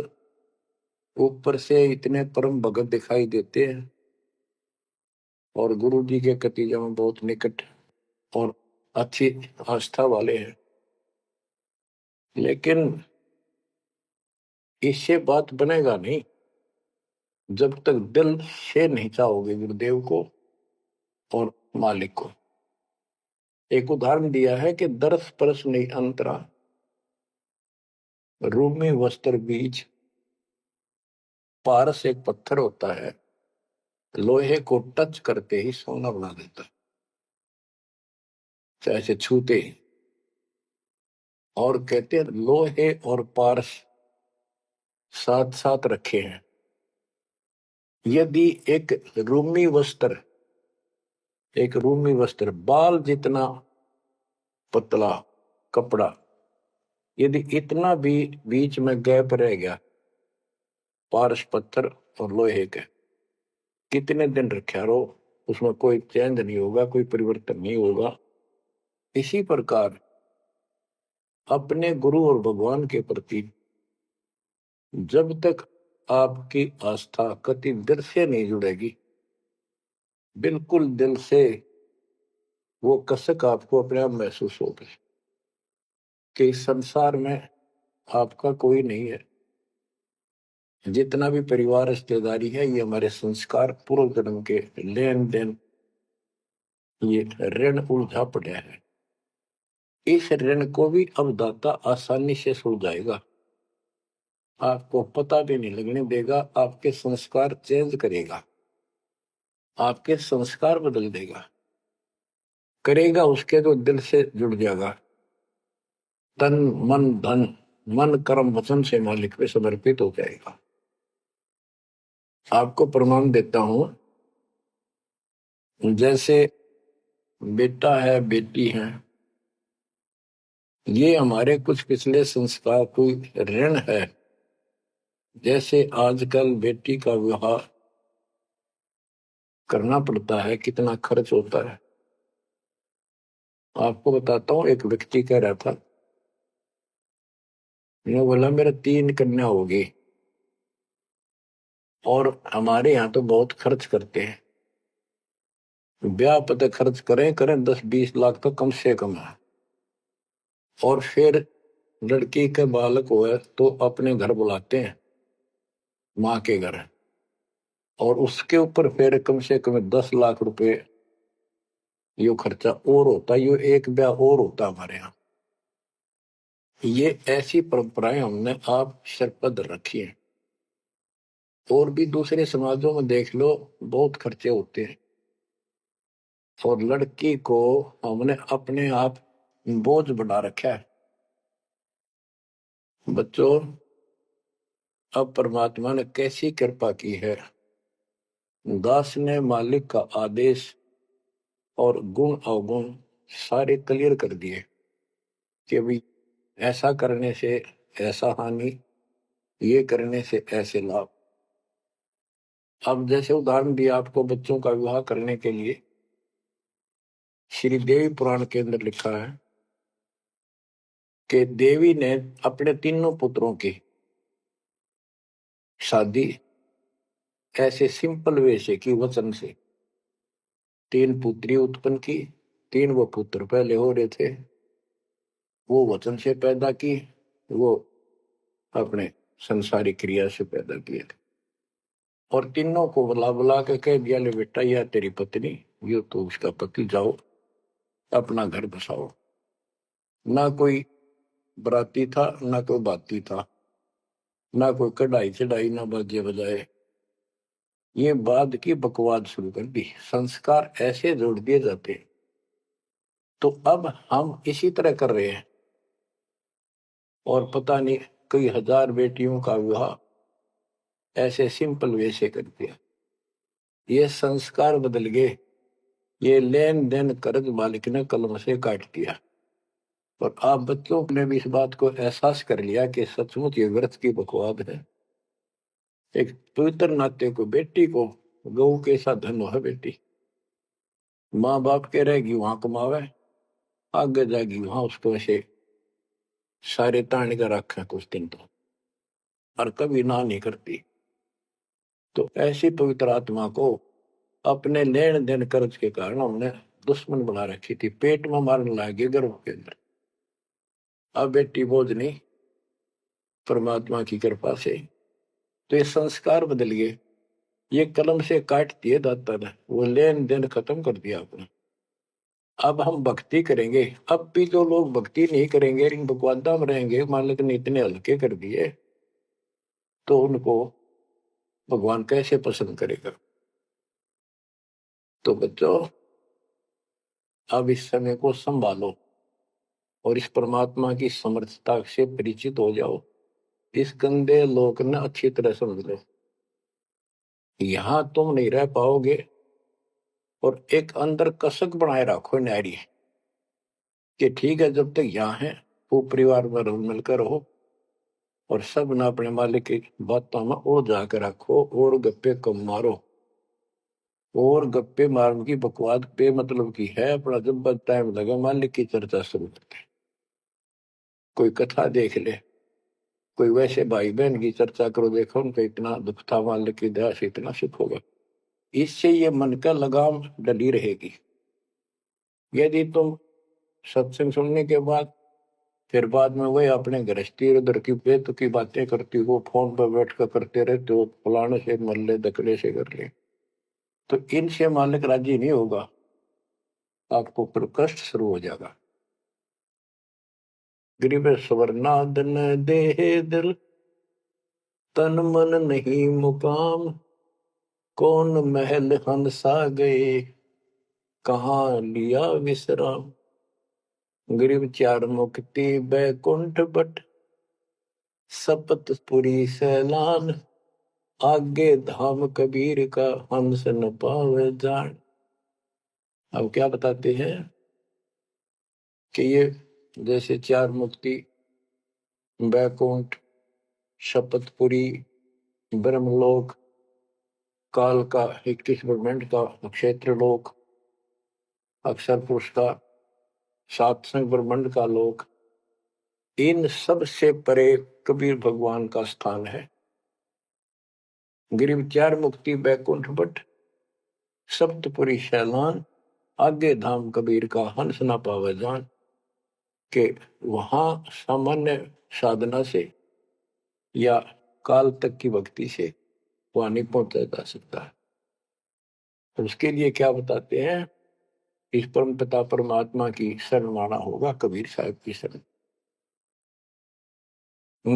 ऊपर से इतने परम भगत दिखाई देते हैं और गुरु जी के कतीजा में बहुत निकट और अच्छी आस्था वाले हैं, लेकिन इससे बात बनेगा नहीं जब तक दिल से नहीं चाहोगे गुरुदेव को और मालिक को। एक उदाहरण दिया है कि दरस परस नहीं अंतरा, रूमी वस्त्र बीच। पारस एक पत्थर होता है, लोहे को टच करते ही सोना बना देता है, ऐसे छूते ही। और कहते हैं लोहे और पारस साथ साथ रखे हैं। यदि एक रूमी वस्त्र बाल जितना पतला कपड़ा, यदि इतना भी बीच में गैप रह गया पारस पत्थर और लोहे के, कितने दिन रखा रहो, उसमें कोई चेंज नहीं होगा, कोई परिवर्तन नहीं होगा। इसी प्रकार अपने गुरु और भगवान के प्रति जब तक आपकी आस्था कति दिल से नहीं जुड़ेगी, बिल्कुल दिल से, वो कसक आपको अपने आप महसूस होगी कि इस संसार में आपका कोई नहीं है। जितना भी परिवार रिश्तेदारी है, ये हमारे संस्कार पूर्व जन्म के लेन देन, ये ऋण उलझा पड़ा है। इस ऋण को भी अब दाता आसानी से सुलझाएगा, आपको पता भी नहीं लगने देगा, आपके संस्कार चेंज करेगा, आपके संस्कार बदल देगा, करेगा उसके जो दिल से जुड़ जाएगा, तन मन धन, मन कर्म वचन से मालिक पे समर्पित हो जाएगा। आपको प्रमाण देता हूं, जैसे बेटा है बेटी है, ये हमारे कुछ पिछले संस्कार कोई ऋण है। जैसे आजकल बेटी का विवाह करना पड़ता है, कितना खर्च होता है। आपको बताता हूँ, एक व्यक्ति कह रहा था, मैं बोला मेरा 3 कन्या होगी और हमारे यहाँ तो बहुत खर्च करते हैं, ब्याह पता खर्च करें करें 10-20 लाख तो कम से कम है, और फिर लड़की के बालक हुए तो अपने घर बुलाते हैं, माँ के घर, और उसके ऊपर फिर कम से कम 10 लाख रुपए यो खर्चा और होता है, यो एक ब्याह और होता हमारे यहाँ। ये ऐसी परंपराएं हमने आप सर पर रखी हैं, और भी दूसरे समाजों में देख लो, बहुत खर्चे होते हैं, और लड़की को हमने अपने आप बोझ बना रखा है। बच्चों, अब परमात्मा ने कैसी कृपा की है, दास ने मालिक का आदेश और गुण अवगुण सारे क्लियर कर दिए कि भाई ऐसा करने से ऐसा हानि, ये करने से ऐसे लाभ। अब जैसे उदाहरण दिया आपको बच्चों का विवाह करने के लिए, श्री देवी पुराण के अंदर लिखा है कि देवी ने अपने तीनों पुत्रों की शादी ऐसे सिंपल वे से की, वचन से। 3 पुत्री उत्पन्न की, 3 वो पुत्र पहले हो रहे थे, वो वचन से पैदा की, वो अपने संसारिक क्रिया से पैदा किए थे, और तीनों को बुला बुला के कह दिया, ले बेटा यह तेरी पत्नी, ये तो उसका पति, जाओ अपना घर बसाओ। ना कोई बराती था, ना कोई बाती था, ना कोई कढ़ाई चढ़ाई, ना बाजे बजाए। ये बाद की बकवाद शुरू कर दी, संस्कार ऐसे जोड़ दिए जाते। तो अब हम इसी तरह कर रहे हैं, और पता नहीं कई हजार बेटियों का विवाह ऐसे सिंपल वे से कर दिया। ये संस्कार बदल गए, ये लेन देन कर्ज मालिक ने कलम से काट दिया। और आप बच्चों ने भी इस बात को एहसास कर लिया कि सचमुच ये व्रत की बकवाद है। एक पवित्र नाते को, बेटी को गौ के साथ धन है बेटी, माँ बाप के रहेगी वहां कमावे, आगे जाएगी वहां उसको ऐसे सारे ताण कर रखे कुछ दिन तो, और कभी ना नहीं करती। तो ऐसी पवित्र आत्मा को अपने लेन देन कर्ज के कारण हमने दुश्मन बना रखी थी, पेट में मारने लगे गर्भ के अंदर। अब बेटी बोझ नहीं, परमात्मा की कृपा से तो ये संस्कार बदल गए। ये कलम से काट दिए दाता ने, वो लेन देन खत्म कर दिया आपने। अब हम भक्ति करेंगे। अब भी जो लोग भक्ति नहीं करेंगे, इन बकवादा में रहेंगे, मालिक ने इतने हल्के कर दिए, तो उनको भगवान कैसे पसंद करेगा। तो बच्चों, अब इस समय को संभालो और इस परमात्मा की समर्थता से परिचित हो जाओ। इस गंदे लोक ने अच्छी तरह समझ लो, यहां तुम नहीं रह पाओगे। और एक अंदर कसक बनाए रखो नारी कि ठीक है, जब तक यहाँ है वो परिवार में रहो, मिलकर रहो, और सब ना अपने मालिक की बातों में और जाकर रखो, और गप्पे कम मारो। और गप्पे मारने की बकवाद पे मतलब की है, अपना जब टाइम लगा मालिक की चर्चा शुरू करते, कोई कथा देख ले, कोई वैसे भाई बहन की चर्चा करो, देखो उनका इतना दुख था, मालिक की दया से इतना सुख होगा। इससे ये मन का लगाम डली रहेगी। यदि तुम सत्संग सुनने के बाद फिर बाद में वही अपने गृहस्थी उधर की बेत की बातें करती हो, फोन पर बैठ कर करते रहते हो, फलाने से मर ले, दकड़े से कर ले, तो इनसे मालिक राजी नहीं होगा, आपको फिर कष्ट शुरू हो जाएगा। गरीब स्वर्णादन देह दिल, तन मन नहीं मुकाम, कौन महल हंसा गए, कहाँ लिया विश्राम। गरीब चार मुक्ति बैकुंठ बट, सपतपुरी सैलान, आगे धाम कबीर का, हंस न पावे जान। अब क्या बताते हैं कि ये जैसे चार मुक्ति, बैकुंठ, शपथपुरी, ब्रह्मलोक, काल का 21 ब्रह्मांड का क्षेत्र लोक, अक्षर पुरुष का सातसंग ब्रह्मांड का लोक, इन सब से परे कबीर भगवान का स्थान है। गिरिव चार मुक्ति बैकुंठ बट, सप्तपुरी शैलान, आगे धाम कबीर का, हंस ना पावे जान। के वहां सामान्य साधना से या काल तक की भक्ति से वहां नहीं पहुंचा जा सकता है। तो उसके लिए क्या बताते हैं, इस परम पिता परमात्मा की शरण माना होगा, कबीर साहब की शरण।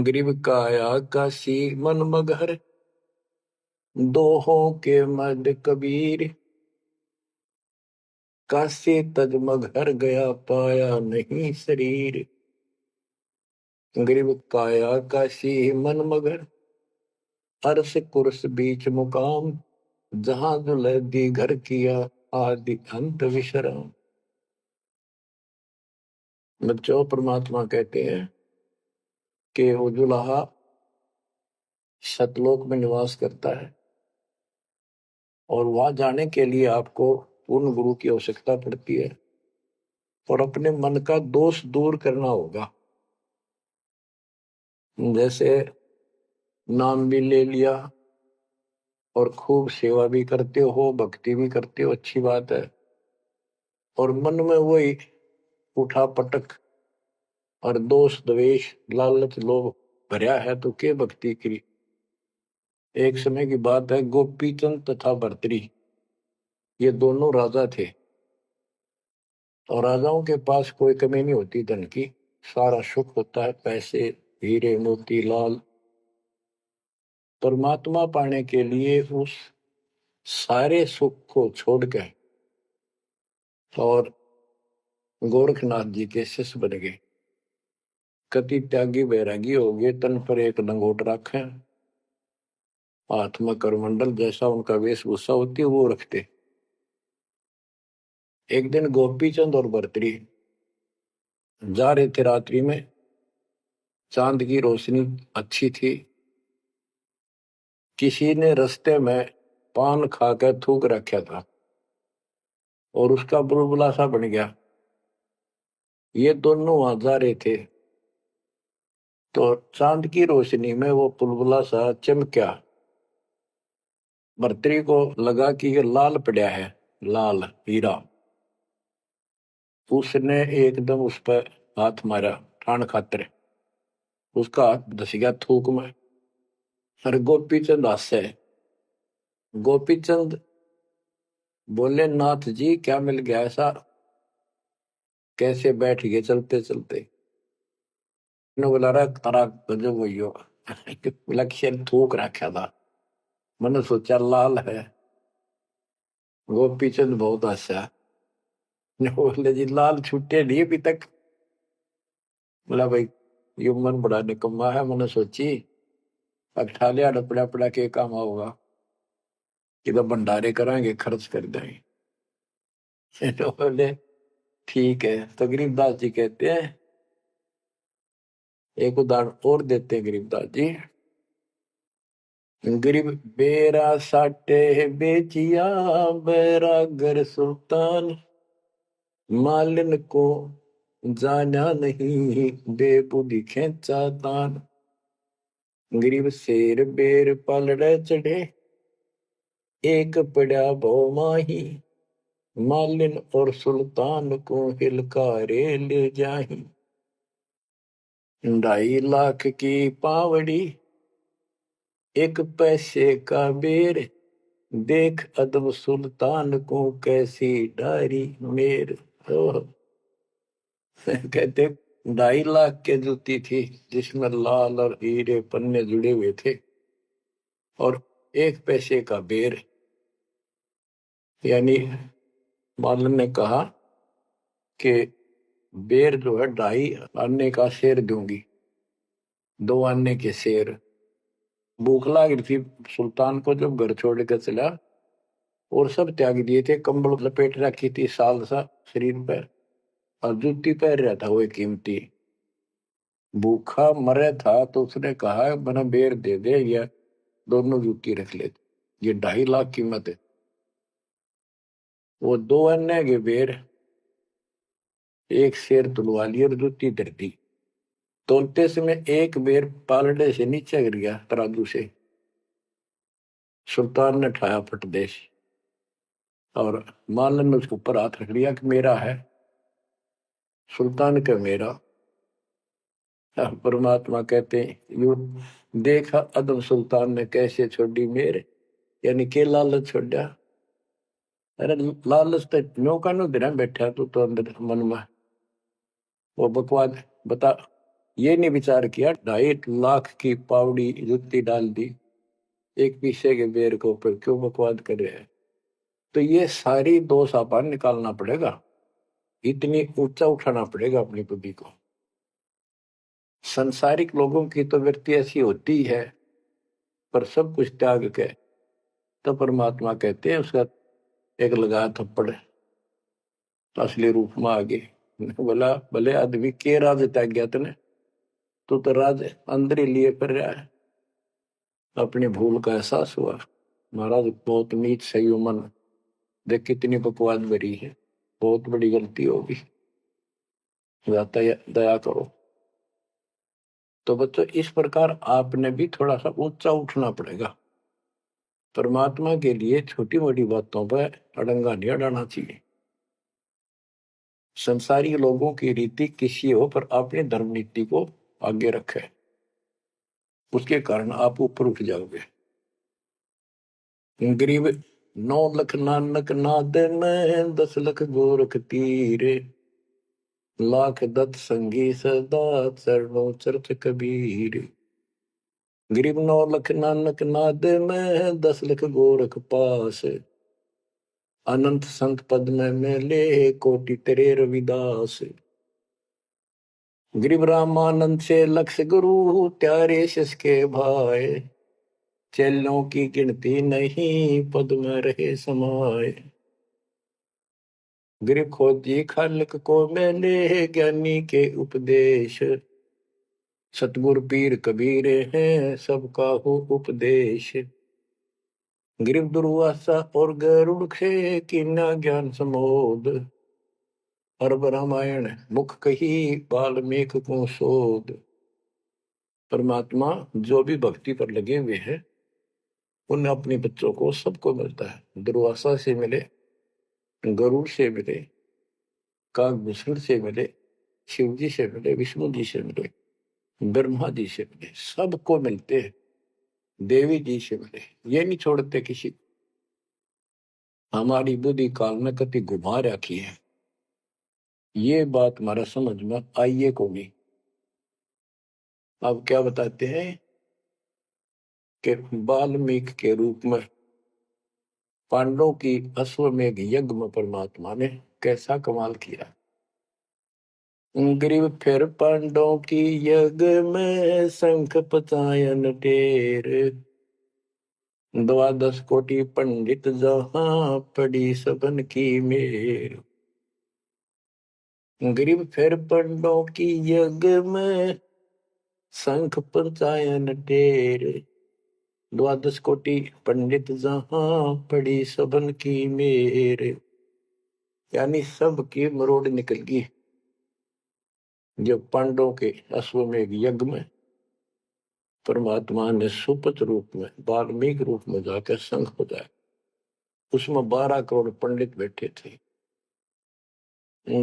गरीब काया काशी मन मगहर, दोहों के मद कबीर, काशी तज मगहर गया, पाया नहीं शरीर। गरीब काया काशी मन मगर, अर्श कुर्स बीच मुकाम, जहां दुलहदी घर किया, आदि अंत विश्राम। बच्चों, परमात्मा कहते हैं कि वो दुल्हा सतलोक में निवास करता है, और वहां जाने के लिए आपको पूर्ण गुरु की आवश्यकता पड़ती है, और अपने मन का दोष दूर करना होगा। जैसे नाम भी ले लिया और खूब सेवा भी करते हो, भक्ति भी करते हो, अच्छी बात है, और मन में वही उठा पटक और दोष द्वेष लालच लोभ भरया है, तो के भक्ति करी। एक समय की बात है, गोपी चंद तथा भर्तरी ये दोनों राजा थे, और राजाओं के पास कोई कमी नहीं होती धन की, सारा सुख होता है, पैसे, हीरे, मोती, लाल। परमात्मा पाने के लिए उस सारे सुख को छोड़कर और गोरखनाथ जी के शिष्य बन गए। कति त्यागी बैरागी हो गए, तन पर एक लंगोट रखे, हाथ में करमंडल, जैसा उनका वेशभूषा होती है वो रखते। एक दिन गोपी चंद और भर्तरी जा रहे थे रात्रि में, चांद की रोशनी अच्छी थी। किसी ने रास्ते में पान खाकर थूक रखा था और उसका बुलबुला सा बन गया। ये दोनों वहां जा रहे थे तो चांद की रोशनी में वो बुलबुला सा चमका। भर्तरी को लगा कि ये लाल पड़ा है, लाल हीरा। उसने एकदम उस पर हाथ मारा ठाण खातर, उसका हाथ धस गया थूक में। अरे गोपी चंद हंसे। गोपी चंद बोले, नाथ जी क्या मिल गया ऐसा, कैसे बैठ गए चलते चलते। बोला रहा तारा गजब हुई हो, लक्ष्य थूक रखा था, मैंने सोचा लाल है। गोपी चंद बहुत हंसा। बोले जी लाल छूटे नहीं अभी तक। बोला भाई ये मन बड़ा निकम्मा है, मैंने सोची अब ठा लिया डपड़ा पड़ा के काम होगा, कि तो भंडारे कराएंगे, खर्च कर देंगे। तो बोले ठीक है। तो गरीबदास जी कहते हैं, एक उदाहरण और देते हैं गरीबदास जी। गरीब बेरा साटे बेचिया, बैरागर सुल्तान, मालिन को जाना नहीं, बेबुद्धि खेचा तान। गरीब शेर बेर पलड़े चढ़े, एक पड़ा भो माही, मालिन और सुल्तान को हिलकारे ले जाही। 2.5 लाख की पावड़ी, एक पैसे का बेर, देख अदब सुल्तान को कैसी डारी मेर। तो कहते 2.5 लाख के जूती थी जिसमें लाल और हीरे पन्ने जुड़े हुए थे, और 1 पैसे का बेर। यानी मालन ने कहा कि बेर जो है 2.5 आने का शेर दूंगी, 2 आने के शेर। भूख लग रही थी सुल्तान को जब घर छोड़ कर चला, और सब त्याग दिए थे, कंबल लपेट रखी थी साल सा शरीर पर, और जूती पहन रहा था वो कीमती। भूखा मरे था तो उसने कहा मैंने बेर दे दे, या दोनों जूती रख ले, ये 2.5 लाख कीमत है। वो 2 आने के बेर, एक शेर तुलवा लिया और जूती धर दी। तोलते समय एक बेर पालड़े से नीचे गिर गया तराजू से। सुल्तान ने ठाया फटदेश, और मालन ने उसके ऊपर हाथ रख लिया कि मेरा है। सुल्तान का मेरा। परमात्मा कहते हैं यू देखा अदम सुल्तान ने कैसे छोड़ी मेरे, यानी के लालच छोड़ा। अरे लालच तो नौका नो दिन बैठा तू तो अंदर मन में वो बकवाद बता। ये नहीं विचार किया 2.5 लाख की पावड़ी जुत्ती डाल दी, एक पीछे के बेर को ऊपर क्यों बकवाद कर रहे हैं। तो ये सारी दोष आपन निकालना पड़ेगा, इतनी ऊंचा उठाना पड़ेगा अपनी बुद्धि को। संसारिक लोगों की तो वृत्ति ऐसी होती है, पर सब कुछ त्याग के तो परमात्मा कहते हैं उसका एक लगा थप्पड़ असली रूप में आ गए। बोला भले आदमी के राज त्याग गया तने, तो राज अंदर ही लिए फिर रहा है। अपनी भूल का एहसास हुआ, महाराज बहुत नीच सही मन, देख कितनी बकवाद भरी है, बहुत बड़ी गलती होगी, दया करो। तो बच्चों इस प्रकार आपने भी थोड़ा सा ऊंचा उठना पड़ेगा। परमात्मा के लिए छोटी मोटी बातों पर अड़ंगा नहीं अड़ाना चाहिए। संसारी लोगों की रीति किसी हो, पर अपनी धर्म नीति को आगे रखे, उसके कारण आप ऊपर उठ जाओगे। गरीब 9 लख नानक नाद में 10 लख गोरख तीरे, लाख दत्त संगी सदा चरणों चरत कबीर। गरीब 9 लख नानक नाद में 10 लख गोरख पास, अनंत संत पद में मिले कोटि तेरे रविदास। गरीब रामानंद से लक्ष गुरु त्यारे शिष के भाई, चेलों की गिनती नहीं पद में रहे समाये। गरीब खोजी खालक को मिले ज्ञानी के उपदेश, सतगुरु पीर कबीर हैं सबका हो उपदेश। गरीब दुर्वासा और गरुड़ से कीना ज्ञान समोद, अरब रामायण मुख कही वाल्मीक को शोध। परमात्मा जो भी भक्ति पर लगे हुए हैं उन्हें अपने बच्चों को सबको मिलता है। दुर्वासा से मिले, गरुड़ से मिले, काकभूषण से मिले, शिव जी से मिले, विष्णु जी से मिले, ब्रह्मा जी से मिले, सबको मिलते हैं। देवी जी से मिले, ये नहीं छोड़ते किसी। हमारी बुद्धि काल में कति घुमा रखी है, ये बात हमारा समझ में आइए को भी। अब क्या बताते हैं कि वाल्मीकि के रूप में पांडवों की अश्वमेघ यज्ञ में परमात्मा ने कैसा कमाल किया। गरीब फिर पांडवों की यज्ञ में शंख पचायन टेर, 12 कोटि पंडित जहां पड़ी सबन की मेर। गरीब फिर पांडवों की यज्ञ में शंख पचायन टेर, 12 कोटि पंडित जहां पड़ी सबन की मेर। यानी सबकी मरोड़ निकल गई जब पांडवों के अश्वमेघ यज्ञ में परमात्मा ने सुपत रूप में वाल्मीकि रूप में जाकर शंख बजाया। उसमें 12 करोड़ पंडित बैठे थे।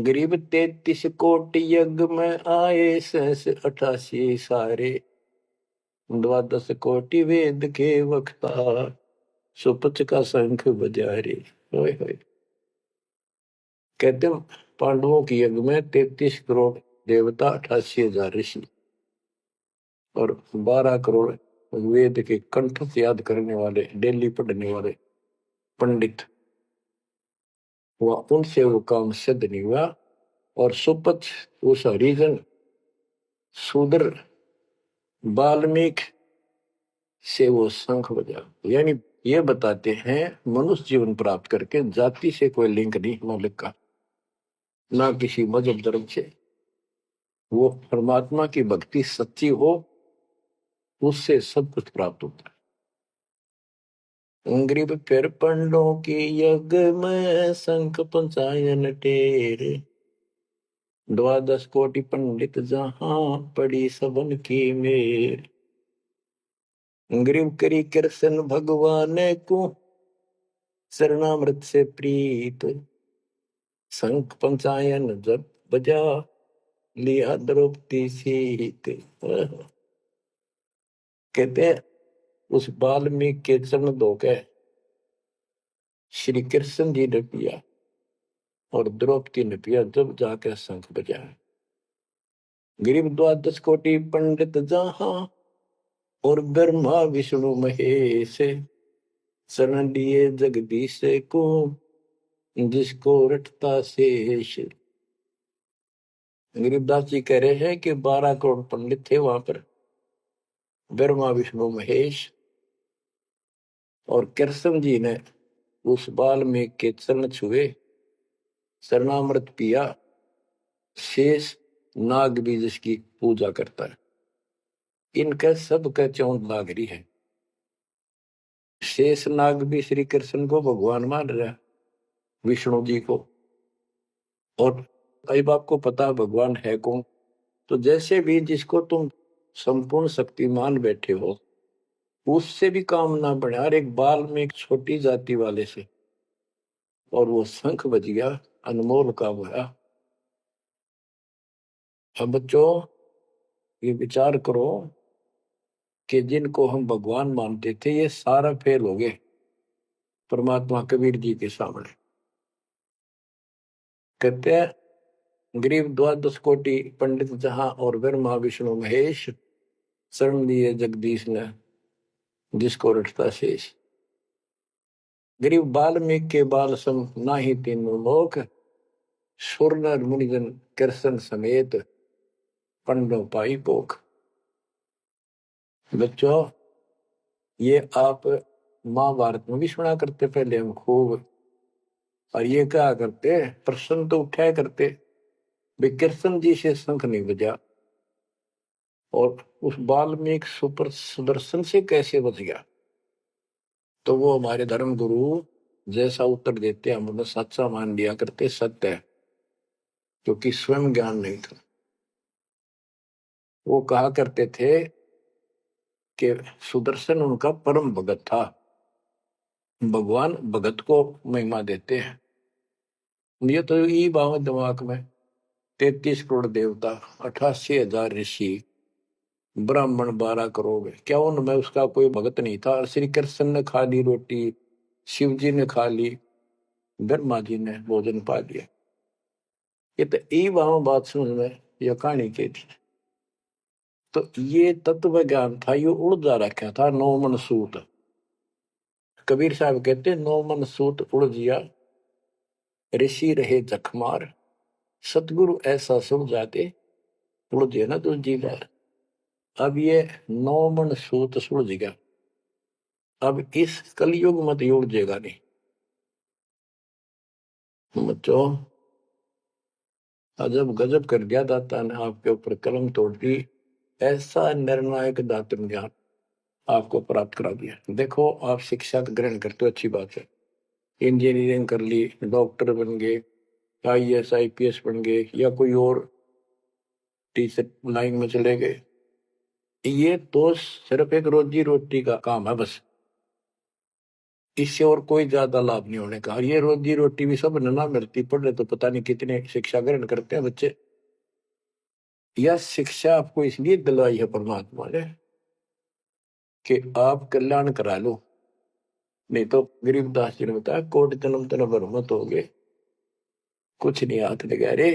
गरीब 33 कोटि यज्ञ में आए 88 सारे, 12 कोटि वेद के वक्ता सुपच का शंख बजारे। होए होए। कहते पांडवों की यज्ञ में 33 करोड़ देवता, 88,000 ऋषि और 12 करोड़ वेद के कंठ से याद करने वाले, डेली पढ़ने वाले पंडित। वह उनसे वो काम सिद्ध नहीं हुआ और सुपथ उस हरिजन शूद्र वाल्मीकि से वो शंख बजा। यानी ये बताते हैं मनुष्य जीवन प्राप्त करके जाति से कोई लिंक नहीं मौलिक का, ना किसी मजहब धर्म से। वो परमात्मा की भक्ति सच्ची हो उससे सब कुछ प्राप्त होता है। गरीब फिर पंडों की यज्ञ में शंख पंचायन टेर, 12 कोटि पंडित जहां पड़ी सबन की मेर। गरीब करी कृष्ण भगवान को शरणामृत से प्रीत, शंख पंचायन जब बजा लिया द्रौपदी सीत। कहते हैं उस वाल्मीकि के चरण धोके श्री कृष्ण जी ने पिया और द्रौपदी ने पिया जब जाकर शंख बजाया। गरीब 12 कोटि पंडित जहां और ब्रह्मा विष्णु महेश, शरण लिए जगदीश को जिसको रटता शेष। गरीबदास जी कह रहे हैं कि 12 करोड़ पंडित थे वहां पर, ब्रह्मा विष्णु महेश, और कृष्ण जी ने उस वाल्मीकि के चरण छुए, शरणामृत पिया। शेष नाग भी जिसकी पूजा करता है, इनका सबका चौंध लाग रही है। शेष नाग भी श्री कृष्ण को भगवान मान रहा है, विष्णु जी को। और अब आपको पता भगवान है कौन, तो जैसे भी जिसको तुम संपूर्ण शक्तिमान बैठे हो उससे भी काम ना बढ़े। हर एक बाल में एक छोटी जाति वाले से, और वो शंख बज गया, अनमोल काम हुआ। अब बच्चों ये विचार करो कि जिनको हम भगवान मानते थे ये सारा फेल हो गए। परमात्मा कबीर जी के सामने कहते हैं, गरीब द्वादश कोटि पंडित जहां और ब्रह्मा विष्णु महेश, शरण दिए जगदीश ने जिसको रटता शेष। गरीब बाल्मीकि के बाल सम नाही तीनों लोक, सुर नर मुनिजन कृष्ण समेत पंडो पाई पोख। बच्चों, ये आप महाभारत में भी सुना करते पहले हम खूब, और ये क्या करते, प्रश्न तो उठाया करते, वे कृष्ण जी से शंख नहीं बजा और उस वाल्मीकि सुपर सुदर्शन से कैसे बच गया। तो वो हमारे धर्म गुरु जैसा उत्तर देते हम उन्हें सच्चा मान लिया करते, सत्य है, क्योंकि स्वयं ज्ञान नहीं था। वो कहा करते थे कि सुदर्शन उनका परम भगत था। भगवान भगत को महिमा देते हैं। ये तो ये बात दिमाग में, 33 करोड़ देवता, 88,000 ऋषि, ब्राह्मण 12 करोड़, क्या उनमें उसका कोई भगत नहीं था। श्री कृष्ण ने खा ली रोटी, शिव जी ने खा ली, ब्रह्मा जी ने भोजन पा लिया। ये तो ई बात समझ में यह कहानी के थी। तो ये तत्व ज्ञान था, ये उड़ जा रखा था। 9 मन सूत, कबीर साहब कहते 9 मन सूत उड़ जिया, ऋषि रहे जखमार, सतगुरु ऐसा सब जाते उड़ जिया ना दूजी बार। अब ये 9 मन सूत सुलझ गया, अब इस कलयुग मत उड़ जाएगा नहीं। बच्चों, अजब गजब कर दिया दाता ने आपके ऊपर कलम तोड़ दी, ऐसा निर्णायक दातन ज्ञान आपको प्राप्त करा दिया। देखो, आप शिक्षा ग्रहण करते हो, अच्छी बात है, इंजीनियरिंग कर ली, डॉक्टर बन गए, IAS IPS बन गए, या कोई और टीचर लाइन में चले गए। ये तो सिर्फ एक रोजी रोटी का काम है बस, इससे और कोई ज्यादा लाभ नहीं होने का। और ये रोजी रोटी भी सब ना मिलती, पढ़ रहे तो पता नहीं कितने शिक्षा ग्रहण करते हैं बच्चे। यह शिक्षा आपको इसलिए दिलवाई है परमात्मा ने कि आप कल्याण करा लो। नहीं तो गरीबदास जी ने बताया, कोट जन्म तन भरमत हो गए, कुछ नहीं हाथ लगा रे,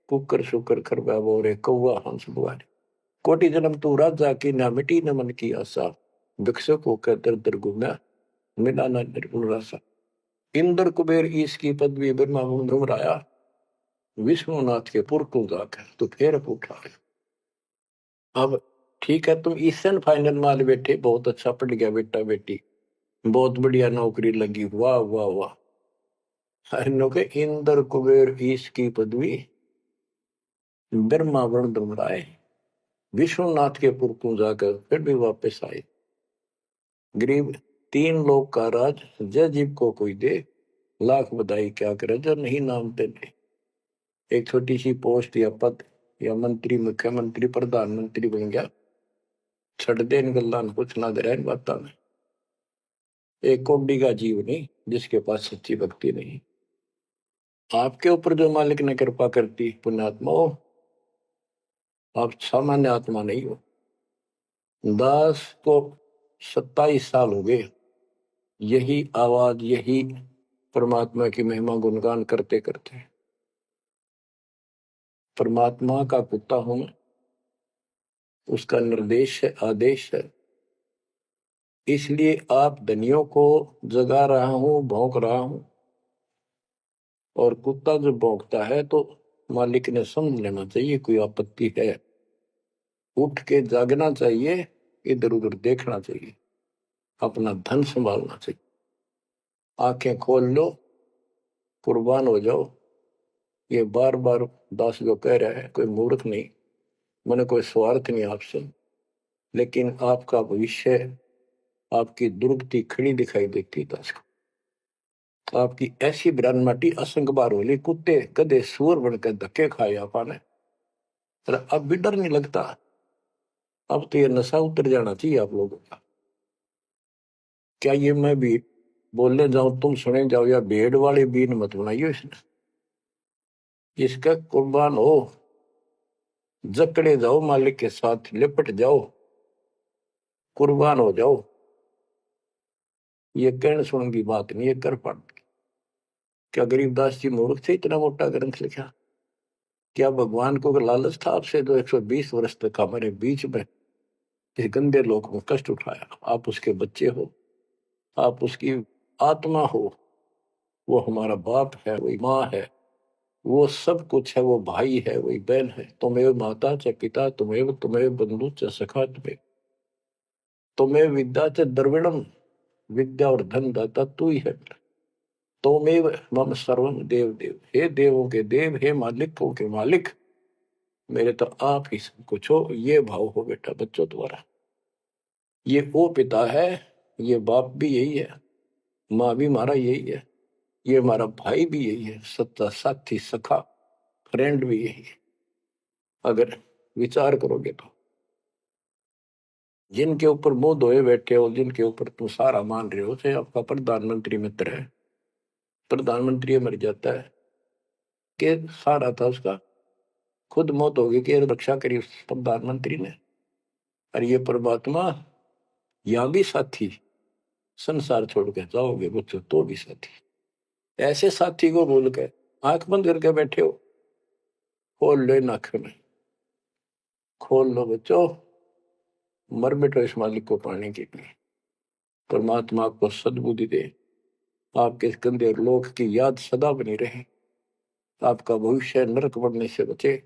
कुकर शुकर खरबा बोरे कौआ हंस बुआरे। कोटि जन्म तू राजा की, ना मिटी न मन की आशा, भिक्षुक होकर दर दर घूमा, मिला ना निर्गुण रासा। इंद्र कुबेर ईश की पदवी ब्रह्मा घुमराया, विष्णुनाथ के पुर को जाकर तो फिर उठा। अब ठीक है, तुम ईसन फाइनल माल बैठे, बहुत अच्छा पढ़ गया बेटा बेटी, बहुत बढ़िया नौकरी लगी, वाह वाह वाह। के इंद्र कुबेर ईश की पदवी ब्रह्मा वर्ण घुमराए, विश्वनाथ के पुर को जाकर फिर भी वापस आए। गरीब 3 लोक का राज जय जीव को कोई दे, लाख बधाई क्या करे जो नहीं नाम तेरे। एक छोटी सी पोस्ट या पद या मंत्री, मुख्यमंत्री, प्रधानमंत्री बन गया, छड़ दे गल्ला कुछ ना दे रहा बात में। एक कोडी का जीव नहीं जिसके पास सच्ची भक्ति नहीं। आपके ऊपर जो मालिक ने कृपा करती, पुण्यात्मा हो, आप सामान्य आत्मा नहीं हो। दास को 27 साल हो गए यही आवाज, यही परमात्मा की महिमा गुणगान करते करते। परमात्मा का कुत्ता हूं मैं, उसका निर्देश है, आदेश है, इसलिए आप धनियों को जगा रहा हूं, भौंक रहा हूं। और कुत्ता जब भौंकता है तो मालिक ने समझ लेना चाहिए कोई आपत्ति है, उठ के जागना चाहिए, इधर उधर देखना चाहिए, अपना धन संभालना चाहिए। आंखें खोल लो, कुर्बान हो जाओ। ये बार बार दास जो कह रहा है, कोई मूर्ख नहीं, मैंने कोई स्वार्थ नहीं आपसे, लेकिन आपका भविष्य, आपकी दुर्गति खड़ी दिखाई देती दास को। आपकी ऐसी ब्रह्माटी असंग बार होली, कुत्ते गधे सुअर बनकर धक्के खाए आपने, अब भी डर नहीं लगता। अब तो ये नशा उतर जाना चाहिए आप लोगों का। क्या ये मैं भी बोलने जाऊं तुम सुने जाओ, या भेड़ वाले बीन मत बनाइयो इसने। इसका कुर्बान हो, जकड़े जाओ, मालिक के साथ लिपट जाओ, कुर्बान हो जाओ। ये कहने सुन की बात नहीं, ये कर पड़। क्या गरीबदास जी मूर्ख थे इतना मोटा ग्रंथ लिखा? क्या भगवान को लालच था आपसे जो 120 वर्ष तक हमारे बीच में इस गंदे लोक में कष्ट उठाया? आप उसके बच्चे हो, आप उसकी आत्मा हो, वो हमारा बाप है, वही माँ है, वो सब कुछ है, वो भाई है, वही बहन है। तुम्हें माता च पिता तुम्हें बंधु च सखा तुम्हें विद्या च द्रविणम, विद्या और धन दाता तू ही है। तोमेव मम सर्वम देव देव, हे देवों के देव, हे मालिकों के मालिक, मेरे तो आप ही सब कुछ हो। ये भाव हो बेटा बच्चों तुम्हारा। ये वो पिता है, ये बाप भी यही है, माँ भी हमारा यही है, ये हमारा भाई भी यही है, सच्चा साथी सखा फ्रेंड भी यही है। अगर विचार करोगे तो जिनके ऊपर मुंह धोए बैठे हो, जिनके ऊपर तुम सारा मान रहे हो, चाहे आपका प्रधानमंत्री मित्र है, प्रधानमंत्री मर जाता है कि सारा था उसका, खुद मौत होगी कि रक्षा करी उस प्रधानमंत्री ने। और ये परमात्मा यहाँ भी साथी, संसार छोड़ के जाओगे बच्चों तो भी साथी। ऐसे साथी को बोल के आंख बंद करके बैठे हो, खोल लो नाक में, खोल लो बच्चों, मर बैठो इस मालिक को पाने के लिए। परमात्मा आपको सद्बुद्धि दे, आपके गंदे लोक की याद सदा बनी रहे, आपका भविष्य नरक बनने से बचे,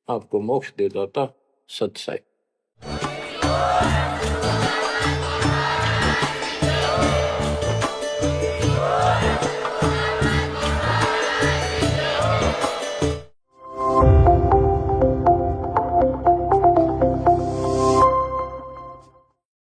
आपको मोक्ष दे दाता सत साई।